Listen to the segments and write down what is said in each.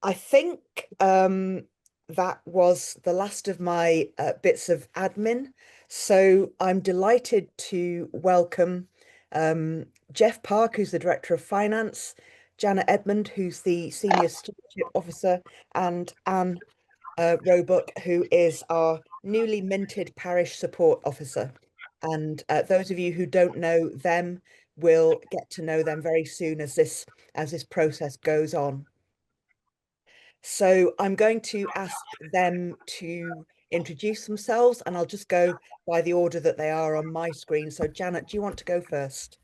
I think that was the last of my bits of admin. So I'm delighted to welcome Jeff Park, who's the Director of Finance, Janet Edmond, who's the Senior Stewardship Officer, and Anne Roebuck, who is our newly minted Parish Support Officer. And those of you who don't know them will get to know them very soon as this process goes on. So I'm going to ask them to introduce themselves, and I'll just go by the order that they are on my screen. So Janet, do you want to go first?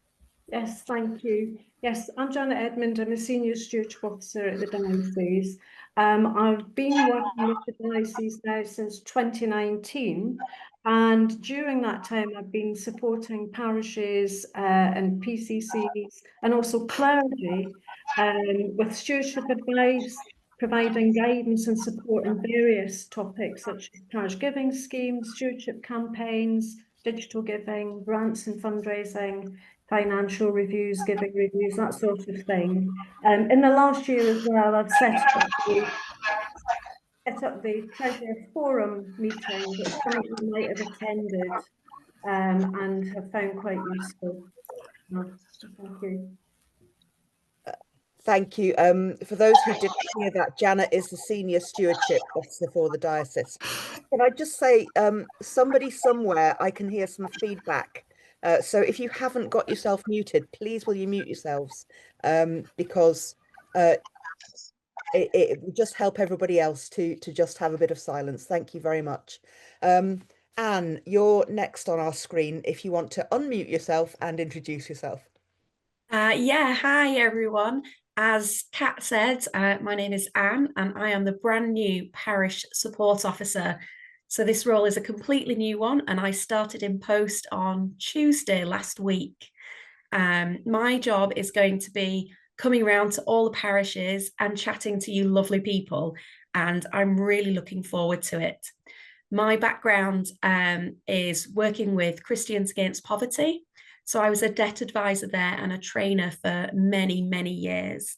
Yes, thank you. Yes, I'm Janet Edmond. I'm a Senior Stewardship Officer at the diocese. I've been working with the diocese now since 2019, and during that time I've been supporting parishes and PCCs and also clergy with stewardship advice, providing guidance and support on various topics such as parish giving schemes, stewardship campaigns, digital giving, grants and fundraising, financial reviews, giving reviews, that sort of thing. In the last year as well, I've set up the Treasure Forum meeting, which some of you might have attended and have found quite useful. Thank you. Thank you. For those who didn't hear that, Janet is the Senior Stewardship Officer for the diocese. Can I just say, somebody somewhere, I can hear some feedback. So if you haven't got yourself muted, please will you mute yourselves? Because it will just help everybody else to just have a bit of silence. Thank you very much. Anne, you're next on our screen if you want to unmute yourself and introduce yourself. Yeah, hi everyone. As Kat said, my name is Anne and I am the brand new Parish Support Officer. So this role is a completely new one and I started in post on Tuesday last week. My job is going to be coming around to all the parishes and chatting to you lovely people, and I'm really looking forward to it. My background is working with Christians Against Poverty. So I was a debt advisor there and a trainer for many, many years.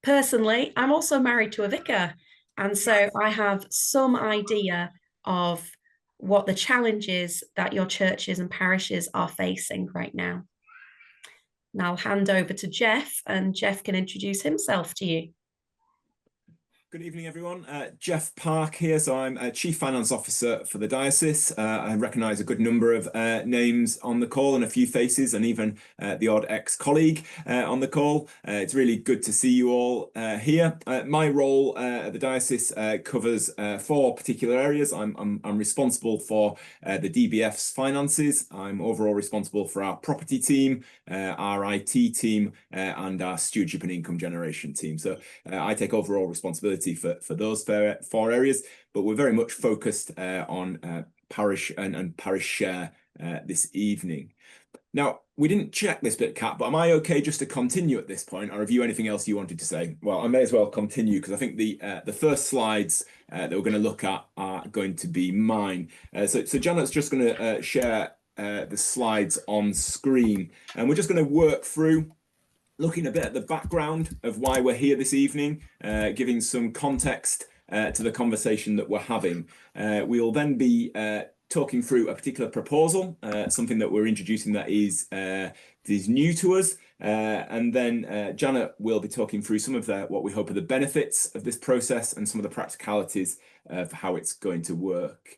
Personally, I'm also married to a vicar. And so I have some idea of what the challenges that your churches and parishes are facing right now. And I'll hand over to Jeff, and Jeff can introduce himself to you. Good evening, everyone. Jeff Park here. So I'm Chief Finance Officer for the diocese. I recognise a good number of names on the call and a few faces and even the odd ex-colleague on the call. It's really good to see you all here. My role at the diocese covers 4 particular areas. I'm responsible for the DBF's finances. I'm overall responsible for our property team, our IT team, and our stewardship and income generation team. So I take overall responsibility for those 4 areas, but we're very much focused on parish and parish share this evening. Now, we didn't check this bit, Kat, but am I okay just to continue at this point, or have you anything else you wanted to say? Well, I may as well continue because I think the first slides that we're going to look at are going to be mine. So Janet's just going to share the slides on screen, and we're just going to work through looking a bit at the background of why we're here this evening, giving some context to the conversation that we're having. We'll then be talking through a particular proposal, something that we're introducing that is new to us. And then Janet will be talking through some of what we hope are the benefits of this process and some of the practicalities of how it's going to work.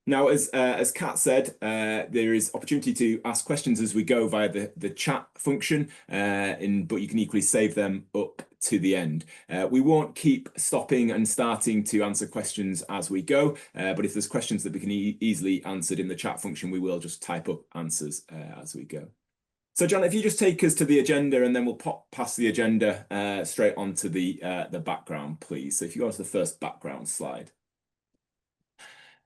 Now, as Kat said, there is opportunity to ask questions as we go via the chat function, but you can equally save them up to the end. We won't keep stopping and starting to answer questions as we go, but if there's questions that we can easily answered in the chat function, we will just type up answers as we go. So, John, if you just take us to the agenda, and then we'll pop past the agenda straight onto the background, please. So if you go on to the first background slide.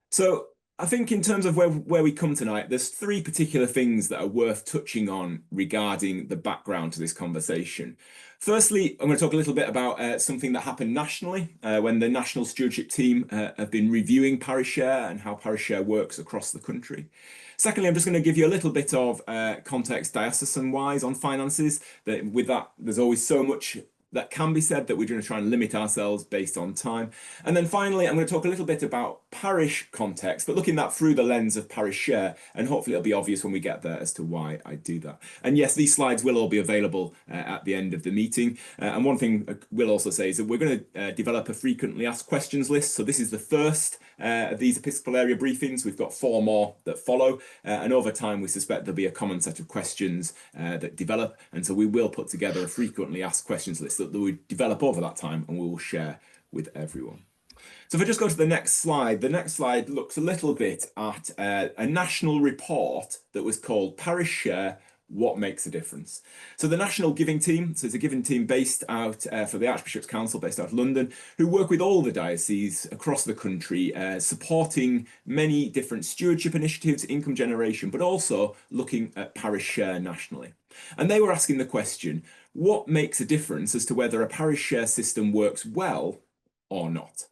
So I think in terms of where we come tonight, there's 3 particular things that are worth touching on regarding the background to this conversation. Firstly, I'm going to talk a little bit about something that happened nationally when the National Stewardship Team have been reviewing Parish Share and how Parish Share works across the country. Secondly, I'm just going to give you a little bit of context diocesan-wise on finances. With that, there's always so much That can be said that we're going to try and limit ourselves based on time. And then finally, I'm going to talk a little bit about parish context, but looking that through the lens of Parish Share, and hopefully it'll be obvious when we get there as to why I do that. And yes, these slides will all be available at the end of the meeting. And one thing we'll also say is that we're going to develop a frequently asked questions list. So this is the first of these Episcopal area briefings. We've got 4 more that follow, and over time we suspect there'll be a common set of questions that develop, and so we will put together a frequently asked questions list that we develop over that time and we will share with everyone. So if I just go to the next slide looks a little bit at a national report that was called Parish Share, What Makes a Difference? So the national giving team, so it's a giving team based out for the Archbishop's Council, based out of London, who work with all the dioceses across the country, supporting many different stewardship initiatives, income generation, but also looking at parish share nationally. And they were asking the question, what makes a difference as to whether a parish share system works well or not?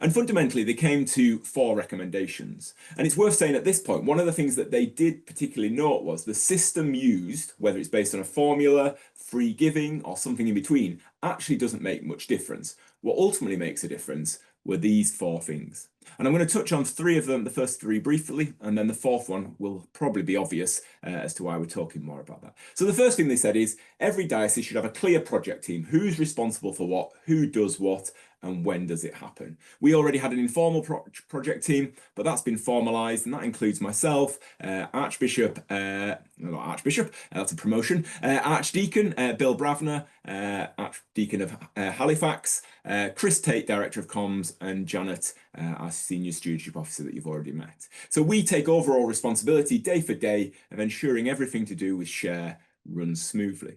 And fundamentally, they came to 4 recommendations. And it's worth saying at this point, one of the things that they did particularly note was the system used, whether it's based on a formula, free giving, or something in between, actually doesn't make much difference. What ultimately makes a difference were these 4 things. And I'm going to touch on 3 of them, the first 3 briefly, and then the 4th one will probably be obvious as to why we're talking more about that. So the first thing they said is every diocese should have a clear project team. Who's responsible for what, who does what, and when does it happen? We already had an informal project team, but that's been formalised, and that includes myself, Archbishop, not Archbishop, that's a promotion, Archdeacon Bill Bravner, Archdeacon of Halifax, Chris Tate, Director of Comms, and Janet, our Senior Stewardship Officer that you've already met. So we take overall responsibility day for day of ensuring everything to do with Share runs smoothly.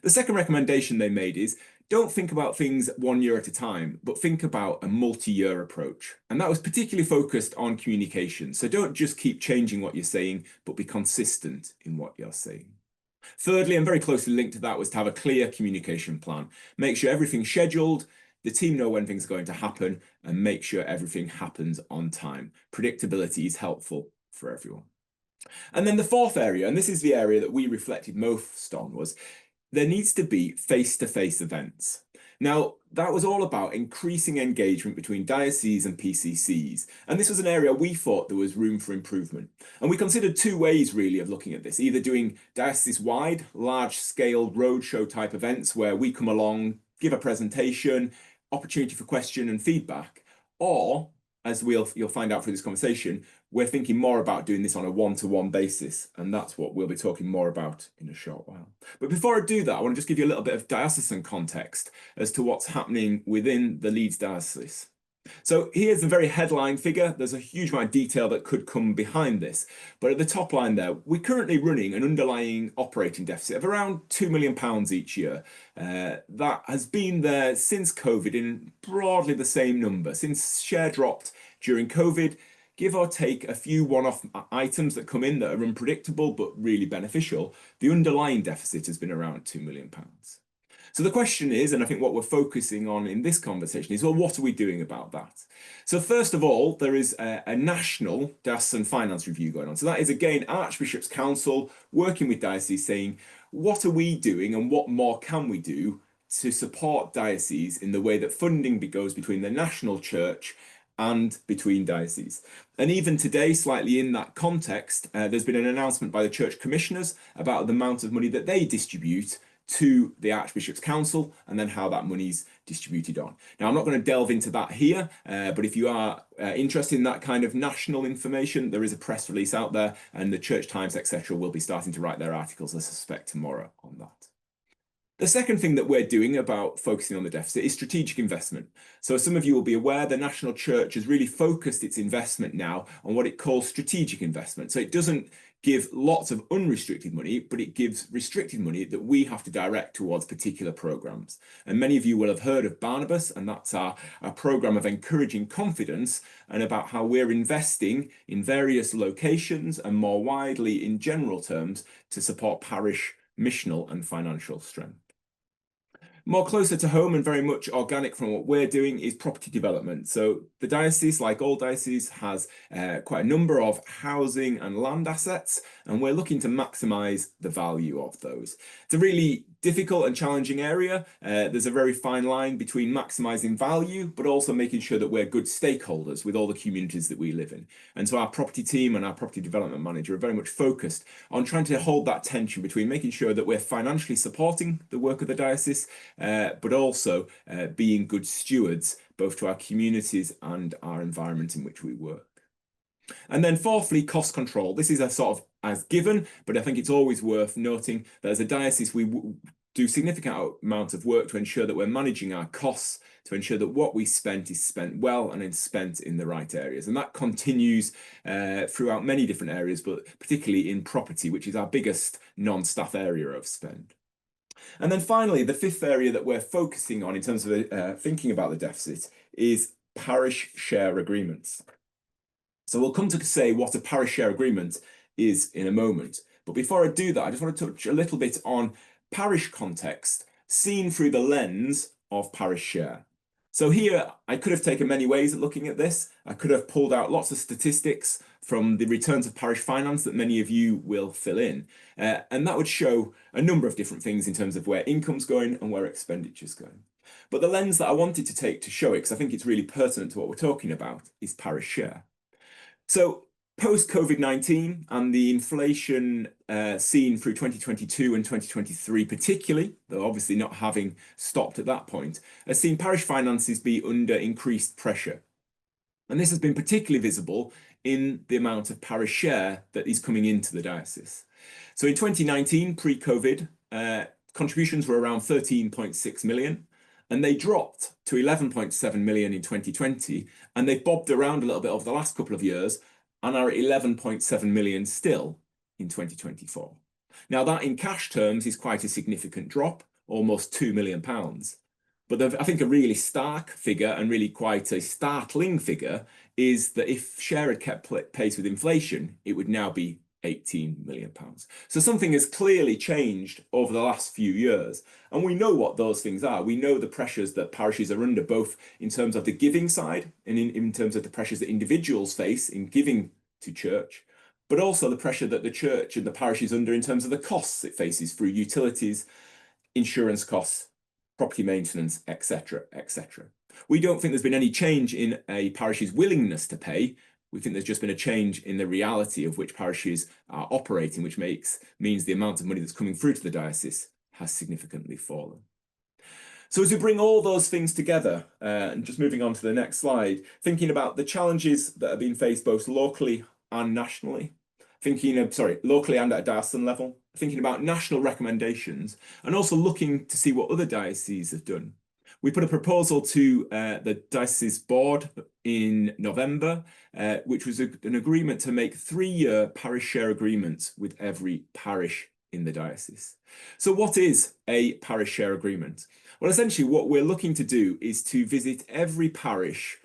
The second recommendation they made is don't think about things 1 year at a time, but think about a multi-year approach. And that was particularly focused on communication. So don't just keep changing what you're saying, but be consistent in what you're saying. Thirdly, and very closely linked to that, was to have a clear communication plan. Make sure everything's scheduled, the team know when things are going to happen, and make sure everything happens on time. Predictability is helpful for everyone. And then the 4th area, and this is the area that we reflected most on, was there needs to be face-to-face events. Now, that was all about increasing engagement between dioceses and PCCs. And this was an area we thought there was room for improvement. And we considered 2 ways really of looking at this, either doing diocese-wide, large-scale roadshow type events where we come along, give a presentation, opportunity for question and feedback, or, as you'll find out through this conversation, we're thinking more about doing this on a one-to-one basis, and that's what we'll be talking more about in a short while. But before I do that, I want to just give you a little bit of diocesan context as to what's happening within the Leeds diocese. So here's a very headline figure. There's a huge amount of detail that could come behind this, but at the top line there, we're currently running an underlying operating deficit of around £2 million each year. That has been there since COVID in broadly the same number. Since Share dropped during COVID, give or take a few one-off items that come in that are unpredictable but really beneficial, the underlying deficit has been around £2 million. So the question is, and I think what we're focusing on in this conversation is, well, what are we doing about that? So first of all, there is a national diocesan finance review going on. So that is, again, Archbishop's Council working with dioceses saying, what are we doing and what more can we do to support dioceses in the way that funding goes between the national church and between dioceses. And even today, slightly in that context, there's been an announcement by the church commissioners about the amount of money that they distribute to the Archbishop's Council and then how that money's distributed on. Now, I'm not going to delve into that here, but if you are interested in that kind of national information, there is a press release out there, and the Church Times, etc., will be starting to write their articles, I suspect, tomorrow on that. The second thing that we're doing about focusing on the deficit is strategic investment. So as some of you will be aware, the National Church has really focused its investment now on what it calls strategic investment. So it doesn't give lots of unrestricted money, but it gives restricted money that we have to direct towards particular programs. And many of you will have heard of Barnabas, and that's our program of encouraging confidence and about how we're investing in various locations and more widely in general terms to support parish missional and financial strength. More closer to home and very much organic from what we're doing is property development. So the diocese, like all dioceses, has quite a number of housing and land assets, and we're looking to maximise the value of those. It's a really difficult and challenging area. There's a very fine line between maximising value, but also making sure that we're good stakeholders with all the communities that we live in. And so our property team and our property development manager are very much focused on trying to hold that tension between making sure that we're financially supporting the work of the diocese, but also being good stewards both to our communities and our environment in which we work. And then fourthly, cost control. This is a sort of as given, but I think it's always worth noting that as a diocese, we do significant amount of work to ensure that we're managing our costs, to ensure that what we spent is spent well and is spent in the right areas. And that continues throughout many different areas, but particularly in property, which is our biggest non-staff area of spend. And then finally, the fifth area that we're focusing on in terms of thinking about the deficit is parish share agreements. So we'll come to say what a parish share agreement is in a moment. But before I do that, I just want to touch a little bit on parish context seen through the lens of parish share. So here, I could have taken many ways at looking at this. I could have pulled out lots of statistics from the returns of parish finance that many of you will fill in. And that would show a number of different things in terms of where income's going and where expenditure's going. But the lens that I wanted to take to show it, because I think it's really pertinent to what we're talking about, is parish share. So post-COVID-19 and the inflation seen through 2022 and 2023 particularly, though obviously not having stopped at that point, has seen parish finances be under increased pressure. And this has been particularly visible in the amount of parish share that is coming into the diocese. So in 2019, pre-COVID, contributions were around 13.6 million. And they dropped to 11.7 million in 2020, and they've bobbed around a little bit over the last couple of years and are at 11.7 million still in 2024. Now that in cash terms is quite a significant drop, almost £2 million. But I think a really stark figure and really quite a startling figure is that if share had kept pace with inflation, it would now be £18 million. So something has clearly changed over the last few years. And we know what those things are. We know the pressures that parishes are under, both in terms of the giving side and in terms of the pressures that individuals face in giving to church, but also the pressure that the church and the parish is under in terms of the costs it faces through utilities, insurance costs, property maintenance, etc., etc. We don't think there's been any change in a parish's willingness to pay. We think there's just been a change in the reality of which parishes are operating, which means the amount of money that's coming through to the diocese has significantly fallen. So as we bring all those things together, and just moving on to the next slide, thinking about the challenges that are being faced both locally and nationally, locally and at a diocesan level, thinking about national recommendations, and also looking to see what other dioceses have done. We put a proposal to the diocese board in November, which was an agreement to make 3-year parish share agreements with every parish in the diocese. So what is a parish share agreement? Well, essentially what we're looking to do is to visit every parish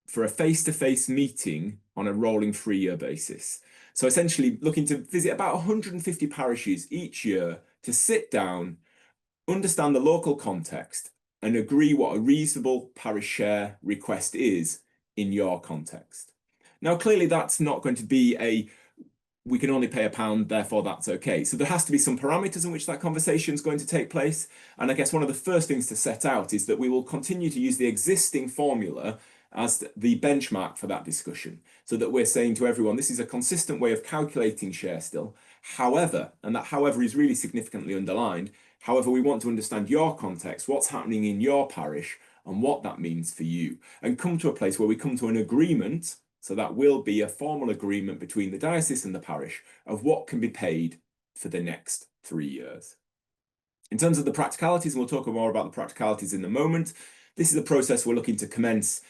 for a face-to-face meeting on a rolling 3-year basis. So essentially looking to visit about 150 parishes each year to sit down, understand the local context, and agree what a reasonable parish share request is in your context. Now, clearly that's not going to be we can only pay £1, therefore that's okay. So there has to be some parameters in which that conversation is going to take place. And I guess one of the first things to set out is that we will continue to use the existing formula as the benchmark for that discussion, so that we're saying to everyone, this is a consistent way of calculating share still. However, and that however is really significantly underlined, however, we want to understand your context, what's happening in your parish, and what that means for you, and come to a place where we come to an agreement. So that will be a formal agreement between the diocese and the parish of what can be paid for the next 3 years. In terms of the practicalities, and we'll talk more about the practicalities in a moment, this is a process we're looking to commence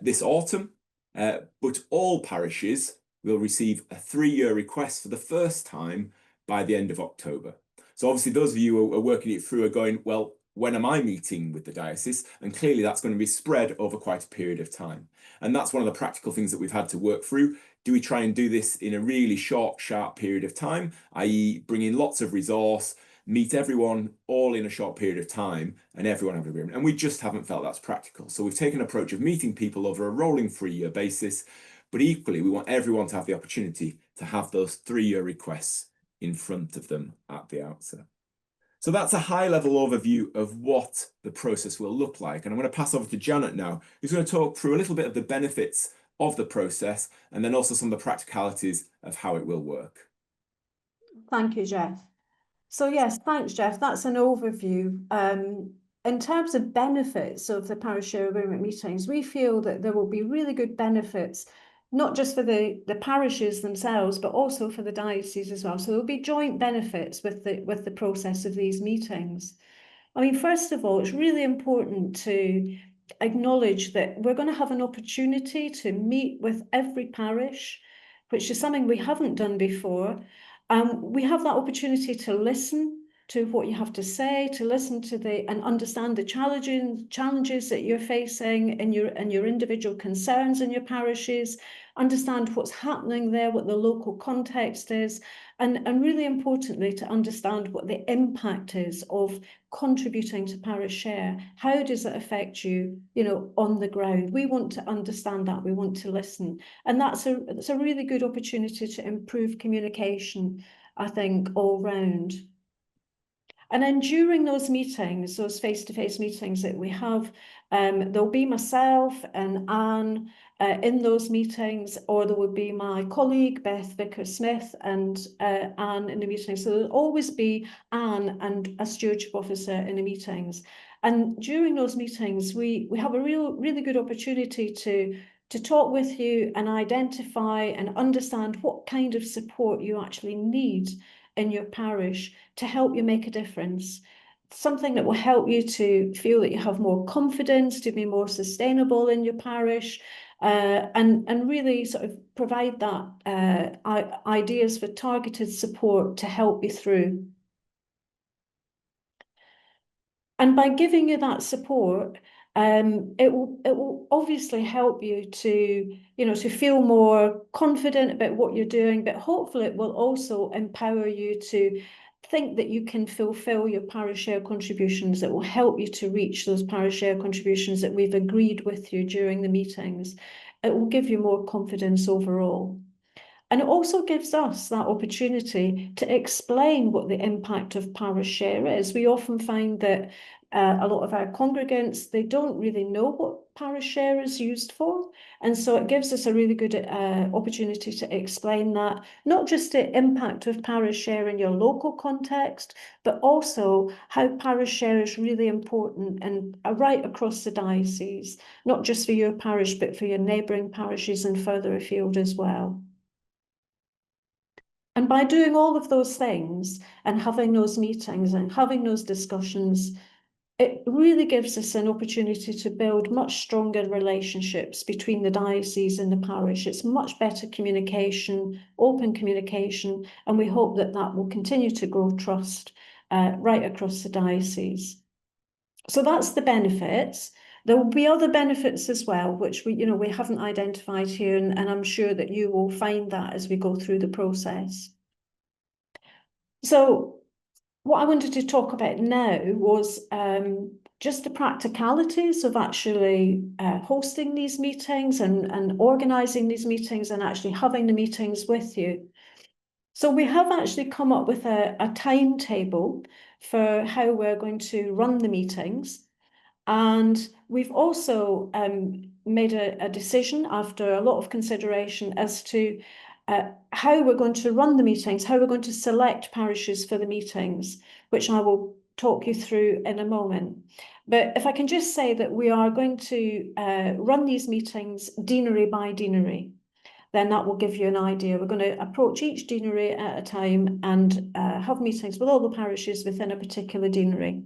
this autumn, but all parishes will receive a 3-year request for the first time by the end of October. So obviously those of you who are working it through are going, well, when am I meeting with the diocese? And clearly that's going to be spread over quite a period of time. And that's one of the practical things that we've had to work through. Do we try and do this in a really short, sharp period of time, i.e. bring in lots of resource, meet everyone all in a short period of time and everyone have an agreement. And we just haven't felt that's practical. So we've taken an approach of meeting people over a rolling 3-year basis, but equally we want everyone to have the opportunity to have those 3-year requests in front of them at the outset. So that's a high-level overview of what the process will look like. And I'm going to pass over to Janet now, who's going to talk through a little bit of the benefits of the process and then also some of the practicalities of how it will work. Thank you, Jeff. So yes, thanks, Jeff. That's an overview. In terms of benefits of the Parish Share Agreement meetings, we feel that there will be really good benefits, not just for the parishes themselves, but also for the diocese as well. So there'll be joint benefits with the process of these meetings. I mean, first of all, it's really important to acknowledge that we're going to have an opportunity to meet with every parish, which is something we haven't done before. We have that opportunity to listen to what you have to say, to listen to and understand the challenges that you're facing in your individual concerns in your parishes, understand what's happening there, what the local context is, and really importantly, to understand what the impact is of contributing to Parish Share. How does it affect you, on the ground? We want to understand that. We want to listen. And that's a really good opportunity to improve communication, I think, all round. And then during those meetings, those face-to-face meetings that we have, there'll be myself and Anne in those meetings, or there would be my colleague, Beth Vickers-Smith, and Anne in the meetings. So there'll always be Anne and a stewardship officer in the meetings. And during those meetings, we have a really good opportunity to talk with you and identify and understand what kind of support you actually need in your parish to help you make a difference. Something that will help you to feel that you have more confidence, to be more sustainable in your parish, and really sort of provide that ideas for targeted support to help you through. And by giving you that support, it will obviously help you to, to feel more confident about what you're doing, but hopefully it will also empower you to think that you can fulfill your parish share contributions. That will help you to reach those parish share contributions that we've agreed with you during the meetings. It will give you more confidence overall. And it also gives us that opportunity to explain what the impact of Parish Share is. We often find that a lot of our congregants, they don't really know what Parish Share is used for. And so it gives us a really good opportunity to explain that, not just the impact of Parish Share in your local context, but also how Parish Share is really important and right across the diocese, not just for your parish, but for your neighbouring parishes and further afield as well. And by doing all of those things and having those meetings and having those discussions, it really gives us an opportunity to build much stronger relationships between the diocese and the parish. It's much better communication, open communication, and we hope that that will continue to grow trust right across the diocese. So that's the benefits. There will be other benefits as well, which we haven't identified here, and I'm sure that you will find that as we go through the process. So what I wanted to talk about now was just the practicalities of actually hosting these meetings and organising these meetings and actually having the meetings with you. So we have actually come up with a timetable for how we're going to run the meetings. And we've also made a decision after a lot of consideration as to how we're going to run the meetings, how we're going to select parishes for the meetings, which I will talk you through in a moment. But if I can just say that we are going to run these meetings deanery by deanery, then that will give you an idea. We're going to approach each deanery at a time and have meetings with all the parishes within a particular deanery.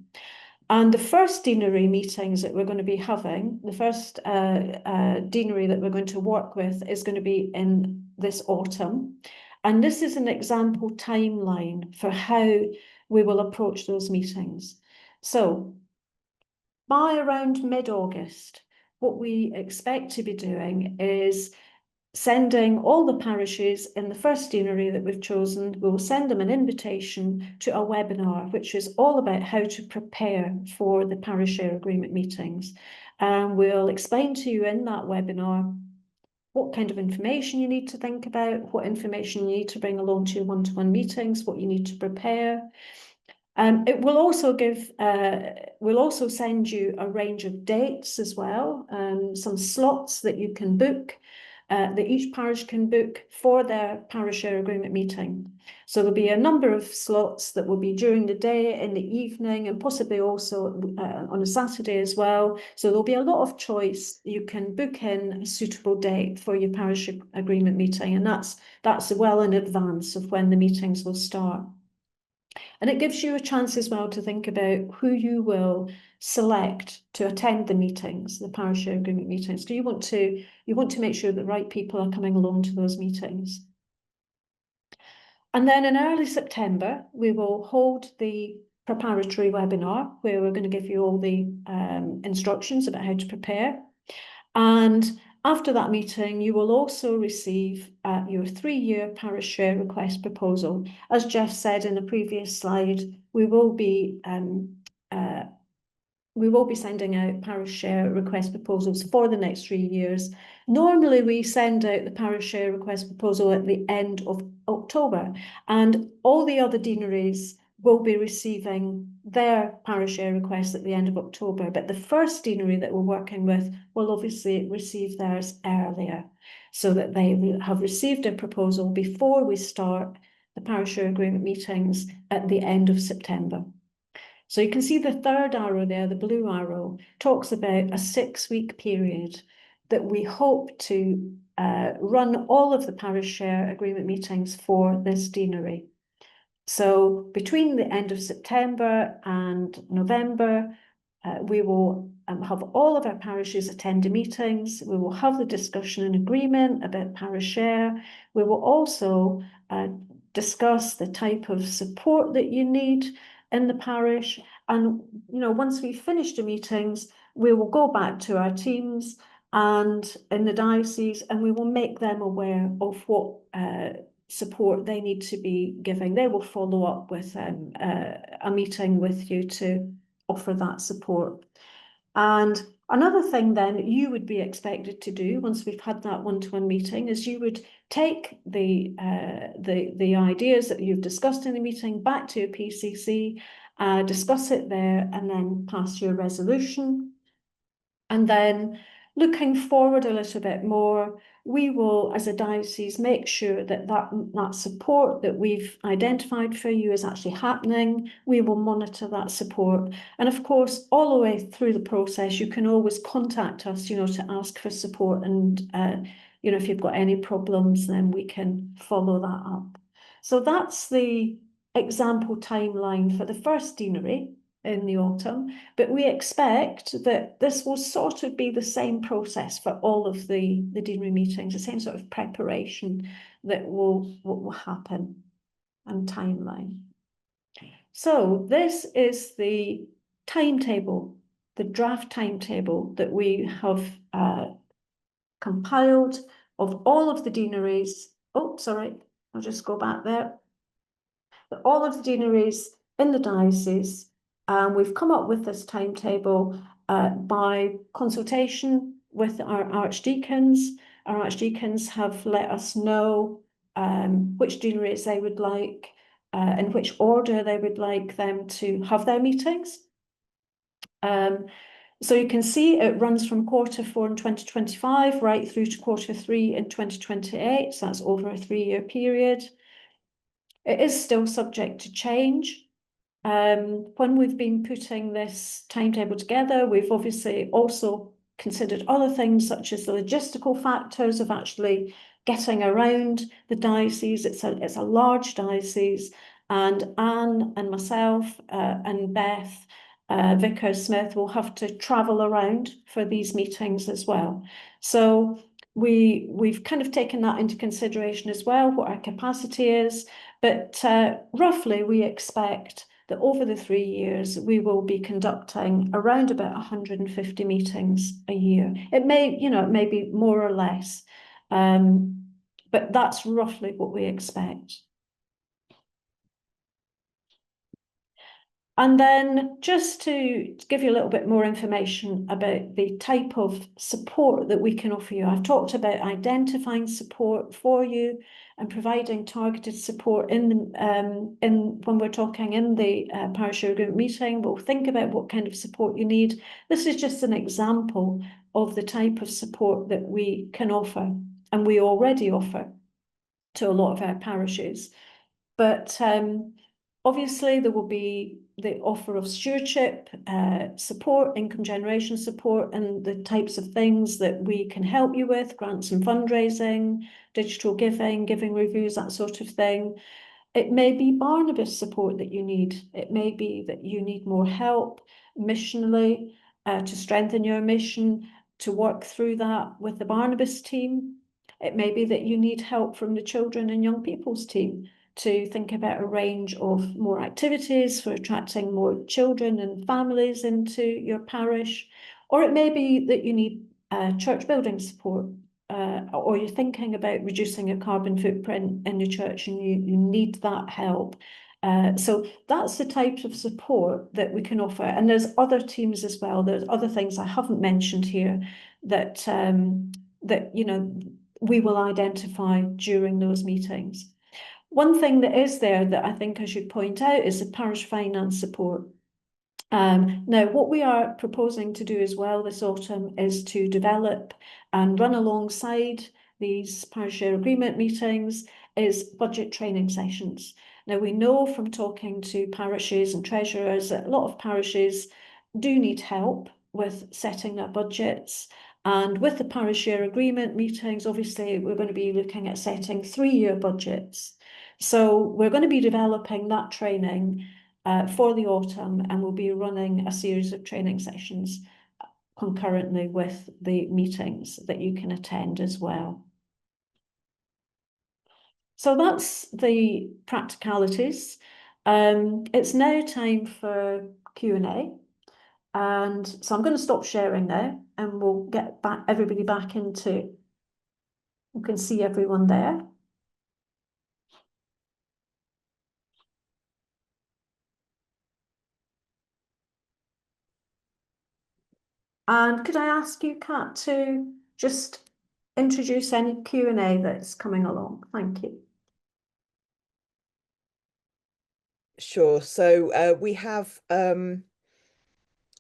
And the first deanery meetings that we're going to be having, the first deanery that we're going to work with is going to be in this autumn. And this is an example timeline for how we will approach those meetings. So by around mid-August, what we expect to be doing is sending all the parishes in the first deanery that we've chosen, we'll send them an invitation to a webinar, which is all about how to prepare for the Parish Share Agreement meetings. And we'll explain to you in that webinar what kind of information you need to think about, what information you need to bring along to your one-to-one meetings, what you need to prepare. It will also we'll also send you a range of dates as well, some slots that you can book, that each parish can book for their Parish Share Agreement meeting. So there'll be a number of slots that will be during the day, in the evening, and possibly also on a Saturday as well. So there'll be a lot of choice. You can book in a suitable date for your Parish Agreement meeting, and that's well in advance of when the meetings will start. And it gives you a chance as well to think about who you will select to attend the meetings, the Parish Share Agreement meetings. Do you want to make sure that the right people are coming along to those meetings? And then in early September, we will hold the preparatory webinar where we're going to give you all the instructions about how to prepare. And after that meeting, you will also receive your 3-year Parish Share Request Proposal. As Jeff said in the previous slide, we will be sending out Parish Share Request Proposals for the next 3 years. Normally, we send out the Parish Share Request Proposal at the end of October, and all the other deaneries will be receiving their Parish Share requests at the end of October, but the first deanery that we're working with will obviously receive theirs earlier, so that they have received a proposal before we start the Parish Share Agreement meetings at the end of September. So you can see the third arrow there, the blue arrow, talks about a 6-week period that we hope to run all of the Parish Share Agreement meetings for this deanery. So between the end of September and November, we will have all of our parishes attend the meetings. We will have the discussion and agreement about Parish Share. We will also discuss the type of support that you need in the parish. And, you know, once we've finished the meetings, we will go back to our teams and in the diocese, and we will make them aware of what support they need to be giving. They will follow up with a meeting with you to offer that support. And another thing then you would be expected to do once we've had that one-to-one meeting is you would take the ideas that you've discussed in the meeting back to your PCC, discuss it there, and then pass your resolution. And then looking forward a little bit more, we will, as a diocese, make sure that that support that we've identified for you is actually happening. We will monitor that support. And of course, all the way through the process, you can always contact us, you know, to ask for support. And, you know, if you've got any problems, then we can follow that up. So that's the example timeline for the first deanery in the autumn, but we expect that this will sort of be the same process for all of the deanery meetings, the same sort of preparation that will happen and timeline. So this is the timetable, the draft timetable that we have compiled of all of the deaneries. Oh, sorry, I'll just go back there. All of the deaneries in the diocese. We've come up with this timetable by consultation with our archdeacons. Our archdeacons have let us know which deaneries they would like, in which order they would like them to have their meetings. So you can see it runs from Q4 in 2025 right through to Q3 in 2028. So that's over a 3-year period. It is still subject to change. When we've been putting this timetable together, we've obviously also considered other things such as the logistical factors of actually getting around the diocese. It's a large diocese, and Anne and myself and Beth Vicar Smith will have to travel around for these meetings as well. So we've kind of taken that into consideration as well, what our capacity is, but roughly we expect that over the 3 years, we will be conducting around about 150 meetings a year. It may be more or less. But that's roughly what we expect. And then just to give you a little bit more information about the type of support that we can offer you. I've talked about identifying support for you and providing targeted support in when we're talking in the Parish Share Group meeting. We'll think about what kind of support you need. This is just an example of the type of support that we can offer, and we already offer to a lot of our parishes. But obviously, there will be the offer of stewardship, support, income generation support, and the types of things that we can help you with, grants and fundraising, digital giving, giving reviews, that sort of thing. It may be Barnabas support that you need. It may be that you need more help missionally to strengthen your mission, to work through that with the Barnabas team. It may be that you need help from the children and young people's team to think about a range of more activities for attracting more children and families into your parish. Or it may be that you need church building support, or you're thinking about reducing your carbon footprint in your church and you need that help. So that's the type of support that we can offer. And there's other teams as well. There's other things I haven't mentioned here that we will identify during those meetings. One thing that is there that I think I should point out is the parish finance support. Now, what we are proposing to do as well this autumn is to develop and run alongside these parish share agreement meetings is budget training sessions. Now, we know from talking to parishes and treasurers that a lot of parishes do need help with setting their budgets. And with the parish share agreement meetings, obviously, we're going to be looking at setting 3-year budgets. So we're going to be developing that training for the autumn, and we'll be running a series of training sessions concurrently with the meetings that you can attend as well. So that's the practicalities. It's now time for Q&A. And so I'm going to stop sharing now, and we'll get everybody back into, you can see everyone there. And could I ask you, Kat, to just introduce any Q&A that's coming along? Thank you. Sure. So we have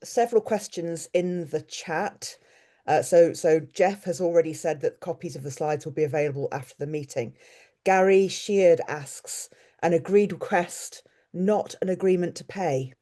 several questions in the chat. So Jeff has already said that copies of the slides will be available after the meeting. Gary Sheard asks, an agreed request, not an agreement to pay?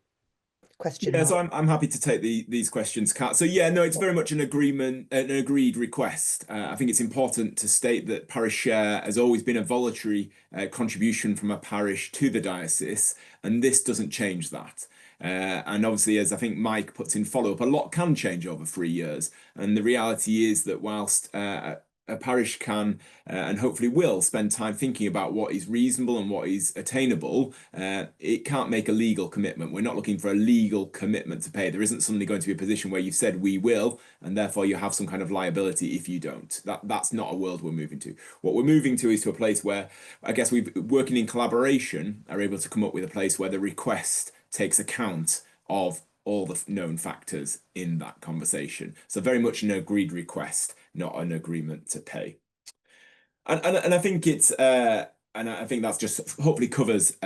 Question Yeah, so mark. I'm happy to take these questions, Kat. So yeah, no, it's very much an agreement, an agreed request. I think it's important to state that Parish Share has always been a voluntary contribution from a parish to the diocese, and this doesn't change that. And obviously, as I think Mike puts in follow-up, a lot can change over 3 years. And the reality is that whilst a parish can and hopefully will spend time thinking about what is reasonable and what is attainable, it can't make a legal commitment. We're not looking for a legal commitment to pay. There isn't suddenly going to be a position where you've said we will, and therefore you have some kind of liability if you don't. That's not a world we're moving to. What we're moving to is to a place where I guess we've working in collaboration are able to come up with a place where the request takes account of all the known factors in that conversation. So very much an agreed request, not an agreement to pay. And I think it's and I think that's just hopefully covers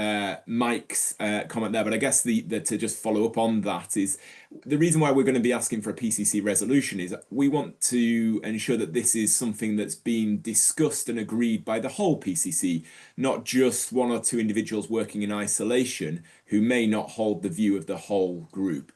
Mike's comment there. But I guess the to just follow up on that is the reason why we're going to be asking for a PCC resolution is we want to ensure that this is something that's been discussed and agreed by the whole PCC, not just one or two individuals working in isolation who may not hold the view of the whole group.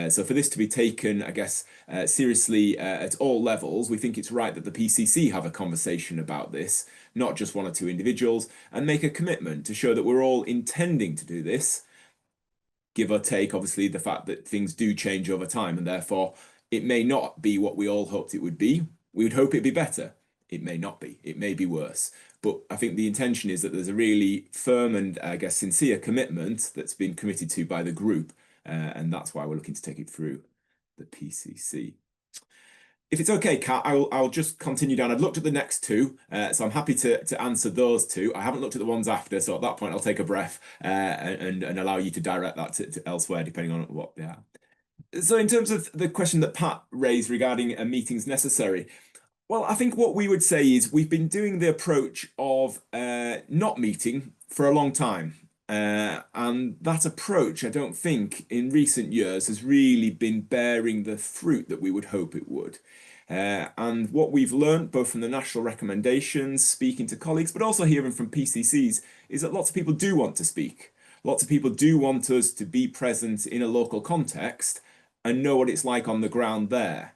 So for this to be taken, I guess, seriously at all levels, we think it's right that the PCC have a conversation about this, not just one or two individuals, and make a commitment to show that we're all intending to do this, give or take, obviously, the fact that things do change over time, and therefore it may not be what we all hoped it would be. We would hope it'd be better. It may not be. It may be worse. But I think the intention is that there's a really firm and, I guess, sincere commitment that's been committed to by the group. And that's why we're looking to take it through the PCC. If it's okay, Kat, I'll just continue down. I've looked at the next two, so I'm happy to answer those two. I haven't looked at the ones after, so at that point I'll take a breath and allow you to direct that to elsewhere, depending on what they are. So in terms of the question that Pat raised regarding meetings necessary, well, I think what we would say is we've been doing the approach of not meeting for a long time. And that approach, I don't think, in recent years has really been bearing the fruit that we would hope it would. And what we've learned, both from the national recommendations, speaking to colleagues, but also hearing from PCCs, is that lots of people do want to speak. Lots of people do want us to be present in a local context and know what it's like on the ground there.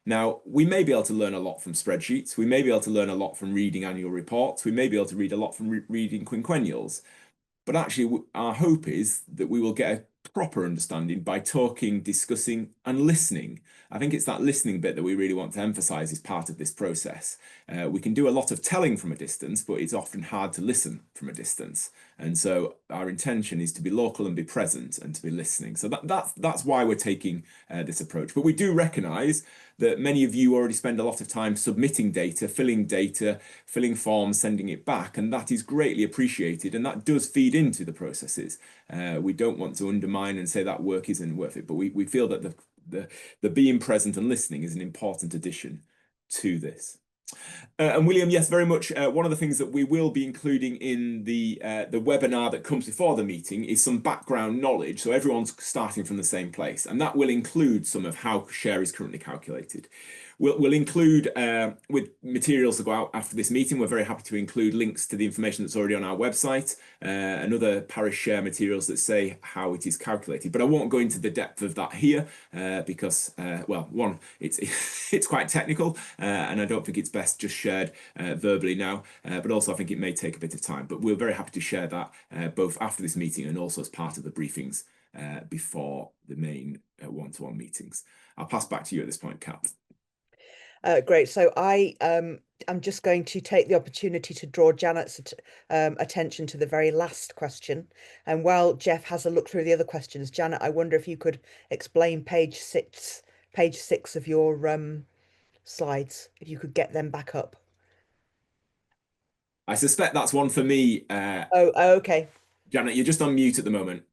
Now, we may be able to learn a lot from spreadsheets. We may be able to learn a lot from reading annual reports. We may be able to read a lot from reading quinquennials. But actually, our hope is that we will get a proper understanding by talking, discussing, and listening. I think it's that listening bit that we really want to emphasize as part of this process. We can do a lot of telling from a distance, but it's often hard to listen from a distance. And so our intention is to be local and be present and to be listening. So that's why we're taking this approach. But we do recognize that many of you already spend a lot of time submitting data, filling forms, sending it back, and that is greatly appreciated, and that does feed into the processes. We don't want to undermine and say that work isn't worth it, but we feel that the being present and listening is an important addition to this. And William, yes, very much. One of the things that we will be including in the webinar that comes before the meeting is some background knowledge. So everyone's starting from the same place, and that will include some of how share is currently calculated. We'll include with materials that go out after this meeting. We're very happy to include links to the information that's already on our website and other Parish Share materials that say how it is calculated. But I won't go into the depth of that here because, well, one, it's quite technical and I don't think it's best just shared verbally now. But also I think it may take a bit of time. But we're very happy to share that both after this meeting and also as part of the briefings before the main one-to-one meetings. I'll pass back to you at this point, Kat. Great. So I'm just going to take the opportunity to draw Janet's attention to the very last question. And while Jeff has a look through the other questions, Janet, I wonder if you could explain page six of your slides, if you could get them back up. I suspect that's one for me. Oh, okay. Janet, you're just on mute at the moment.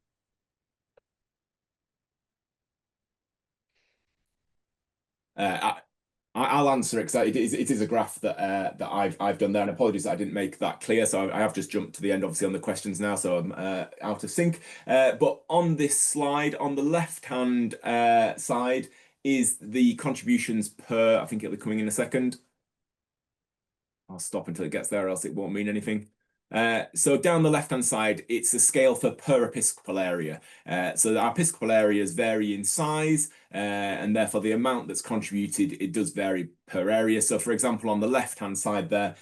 I'll answer it because it is a graph that I've done there, and apologies that I didn't make that clear. So I have just jumped to the end, obviously, on the questions now, so I'm out of sync. But on this slide, on the left-hand side is the contributions per. I think it'll be coming in a second. I'll stop until it gets there, or else it won't mean anything. So down the left-hand side, it's a scale for per episcopal area. So our episcopal areas vary in size, and therefore the amount that's contributed, it does vary per area. So for example, on the left-hand side there,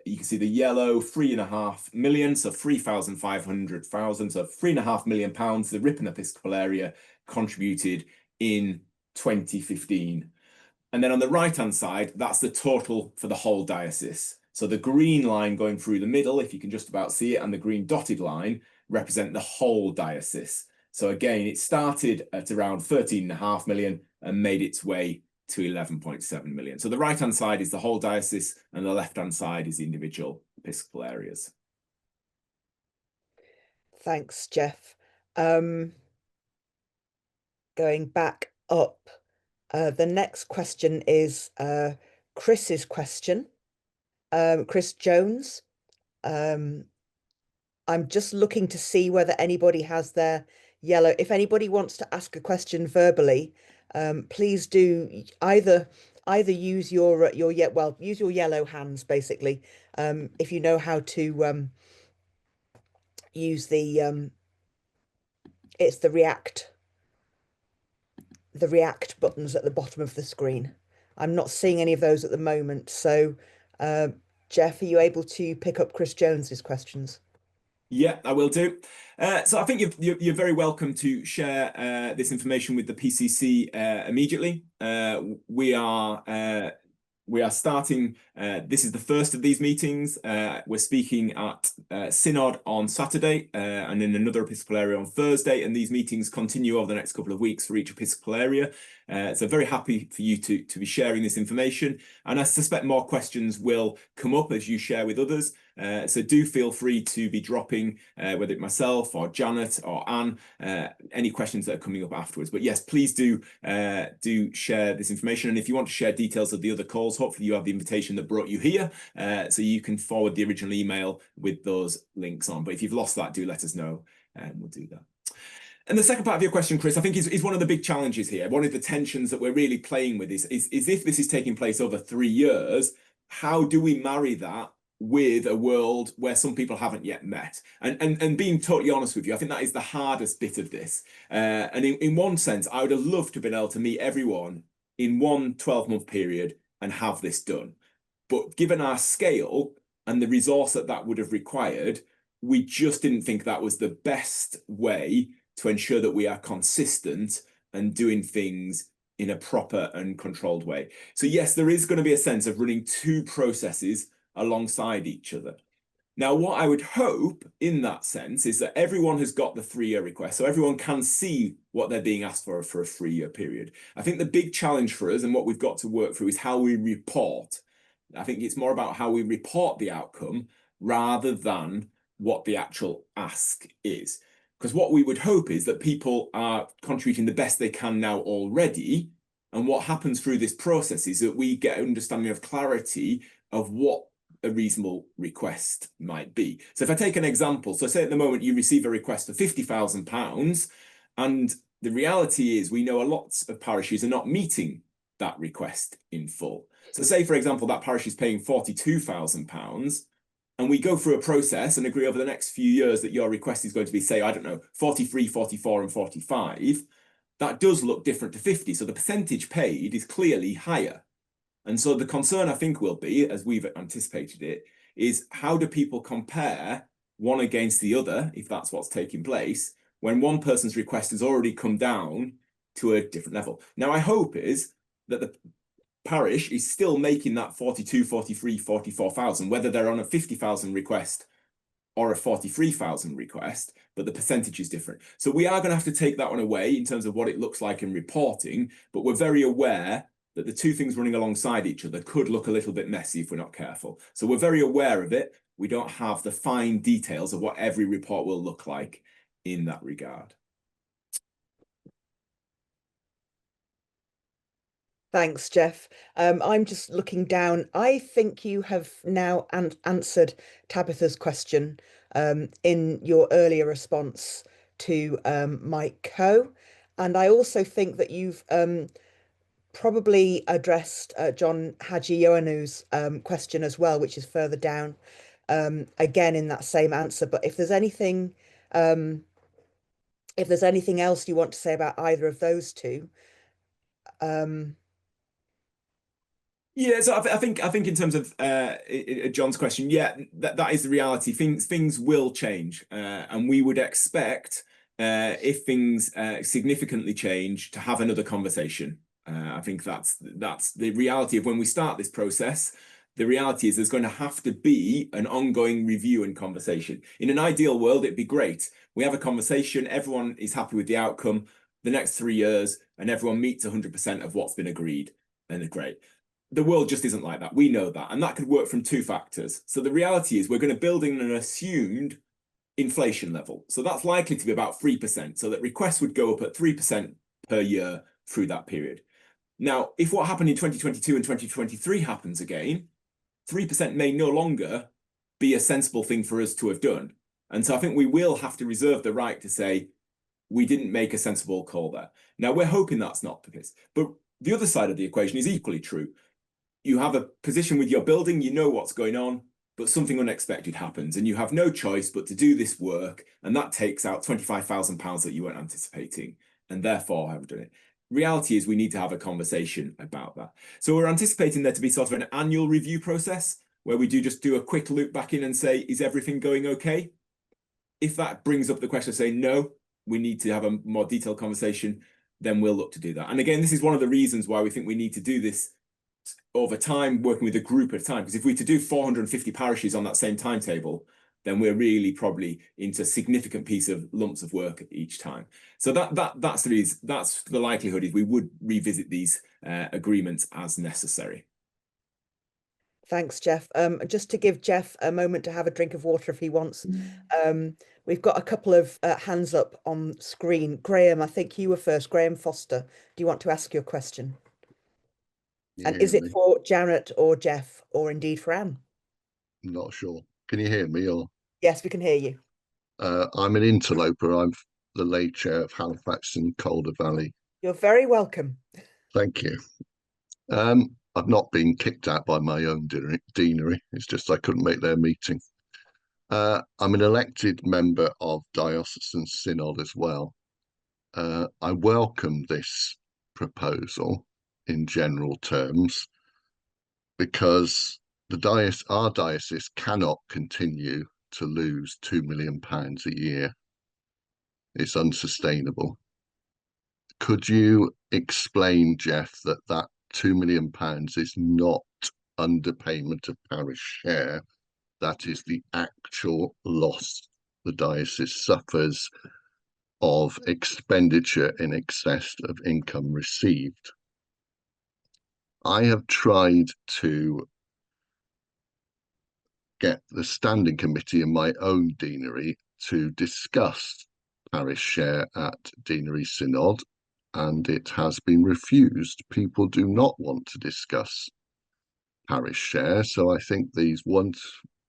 you can see the yellow 3.5 million, so 3,500,000, so £3.5 million, the Ripon episcopal area contributed in 2015. And then on the right-hand side, that's the total for the whole diocese. So the green line going through the middle, if you can just about see it, and the green dotted line represent the whole diocese. So again, it started at around 13.5 million and made its way to 11.7 million. So the right-hand side is the whole diocese and the left-hand side is the individual episcopal areas. Thanks, Jeff. Going back up, the next question is Chris's question. Chris Jones. I'm just looking to see whether anybody has their yellow. If anybody wants to ask a question verbally, please do either use your use your yellow hands basically. If you know how to use the it's the react buttons at the bottom of the screen. I'm not seeing any of those at the moment. So, Jeff, are you able to pick up Chris Jones's questions? Yeah, I will do. So I think you're very welcome to share this information with the PCC immediately. We are we are starting, this is the first of these meetings. We're speaking at Synod on Saturday and in another Episcopal area on Thursday, and these meetings continue over the next couple of weeks for each Episcopal area. So very happy for you to be sharing this information, and I suspect more questions will come up as you share with others. So do feel free to be dropping, whether it's myself or Janet or Anne, any questions that are coming up afterwards. But yes, please do share this information. And if you want to share details of the other calls, hopefully you have the invitation that brought you here, so you can forward the original email with those links on. But if you've lost that, do let us know, and we'll do that. And the second part of your question, Chris, I think is one of the big challenges here. One of the tensions that we're really playing with is if this is taking place over 3 years, how do we marry that with a world where some people haven't yet met? And being totally honest with you, I think that is the hardest bit of this. And in one sense, I would have loved to have been able to meet everyone in one 12-month period and have this done. But given our scale and the resource that would have required, we just didn't think that was the best way to ensure that we are consistent and doing things in a proper and controlled way. So yes, there is going to be a sense of running 2 processes alongside each other. Now, what I would hope in that sense is that everyone has got the 3-year request, so everyone can see what they're being asked for a 3-year period. I think the big challenge for us and what we've got to work through is how we report. I think it's more about how we report the outcome rather than what the actual ask is. Because what we would hope is that people are contributing the best they can now already. And what happens through this process is that we get an understanding of clarity of what a reasonable request might be. So if I take an example, so say at the moment you receive a request for £50,000, and the reality is we know a lot of parishes are not meeting that request in full. So say, for example, that parish is paying £42,000, and we go through a process and agree over the next few years that your request is going to be, say, I don't know, 43, 44, and 45, that does look different to 50. So the percentage paid is clearly higher. And so the concern, I think, will be, as we've anticipated it, is how do people compare one against the other, if that's what's taking place, when one person's request has already come down to a different level. Now, my hope is that the parish is still making that 42, 43, 44,000, whether they're on a 50,000 request or a 43,000 request, but the percentage is different. So we are going to have to take that one away in terms of what it looks like in reporting, but we're very aware that the 2 things running alongside each other could look a little bit messy if we're not careful. So we're very aware of it. We don't have the fine details of what every report will look like in that regard. Thanks, Jeff. I'm just looking down. I think you have now answered Tabitha's question in your earlier response to Mike Coe. And I also think that you've probably addressed John Haji Ioanou's question as well, which is further down, again in that same answer. But if there's anything else you want to say about either of those 2, yeah, so I think in terms of John's question, yeah, that is the reality. Things will change, and we would expect if things significantly change to have another conversation. I think that's the reality of when we start this process. The reality is there's going to have to be an ongoing review and conversation. In an ideal world, it'd be great. We have a conversation, everyone is happy with the outcome, the next 3 years, and everyone meets 100% of what's been agreed, then great. The world just isn't like that. We know that. And that could work from 2 factors. So the reality is we're going to build in an assumed inflation level. So that's likely to be about 3%. So that requests would go up at 3% per year through that period. Now, if what happened in 2022 and 2023 happens again, 3% may no longer be a sensible thing for us to have done. And so I think we will have to reserve the right to say, we didn't make a sensible call there. Now, we're hoping that's not the case. But the other side of the equation is equally true. You have a position with your building, you know what's going on, but something unexpected happens and you have no choice but to do this work, and that takes out £25,000 that you weren't anticipating, and therefore haven't done it. Reality is we need to have a conversation about that. So we're anticipating there to be sort of an annual review process where we just do a quick look back in and say, is everything going okay? If that brings up the question of saying, no, we need to have a more detailed conversation, then we'll look to do that. And again, this is one of the reasons why we think we need to do this over time working with a group at a time. Because if we were to do 450 parishes on that same timetable, then we're really probably into a significant piece of lumps of work each time. So that's the reason, that's the likelihood is we would revisit these agreements as necessary. Thanks, Jeff. Just to give Jeff a moment to have a drink of water if he wants. We've got a couple of hands up on screen. Graham, I think you were first. Graham Foster, do you want to ask your question? And is it for Janet or Jeff, or indeed for Anne? I'm not sure. Can you hear me? Or Yes, we can hear you. I'm an interloper. I'm the lay chair of Halifax and Calder Valley. You're very welcome. Thank you. I've not been kicked out by my own deanery. It's just I couldn't make their meeting. I'm an elected member of Diocesan Synod as well. I welcome this proposal in general terms because our diocese cannot continue to lose £2 million a year. It's unsustainable. Could you explain, Jeff, that £2 million is not underpayment of parish share? That is the actual loss the diocese suffers of expenditure in excess of income received. I have tried to get the standing committee in my own deanery to discuss parish share at deanery synod, and it has been refused. People do not want to discuss parish share, so I think these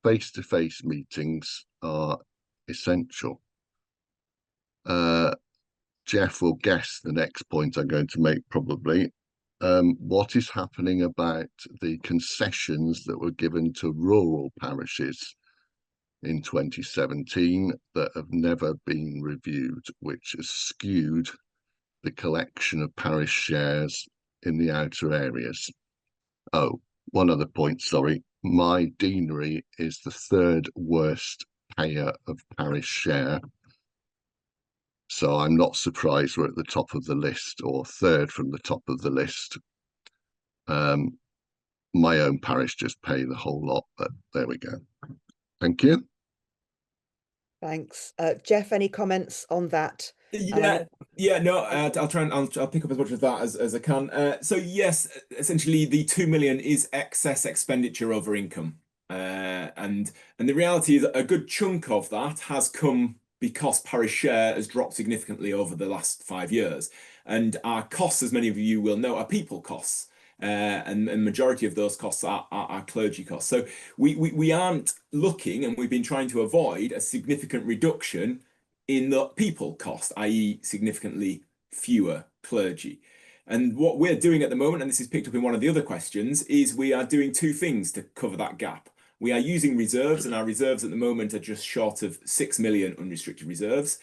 face-to-face meetings are essential. Jeff will guess the next point I'm going to make probably. What is happening about the concessions that were given to rural parishes in 2017 that have never been reviewed, which has skewed the collection of parish shares in the outer areas? Oh, one other point, sorry. My deanery is the third worst payer of parish share. So I'm not surprised we're at the top of the list, or third from the top of the list. My own parish just pay the whole lot, but there we go. Thank you. Thanks. Jeff, any comments on that? No, I'll try and I'll pick up as much of that as I can. So yes, essentially the 2 million is excess expenditure over income. And the reality is a good chunk of that has come because parish share has dropped significantly over the last 5 years. And our costs, as many of you will know, are people costs. And the majority of those costs are clergy costs. So we aren't looking, and we've been trying to avoid a significant reduction in the people cost, i.e. significantly fewer clergy. And what we're doing at the moment, and this is picked up in one of the other questions, is we are doing two things to cover that gap. We are using reserves, and our reserves at the moment are just short of 6 million unrestricted reserves.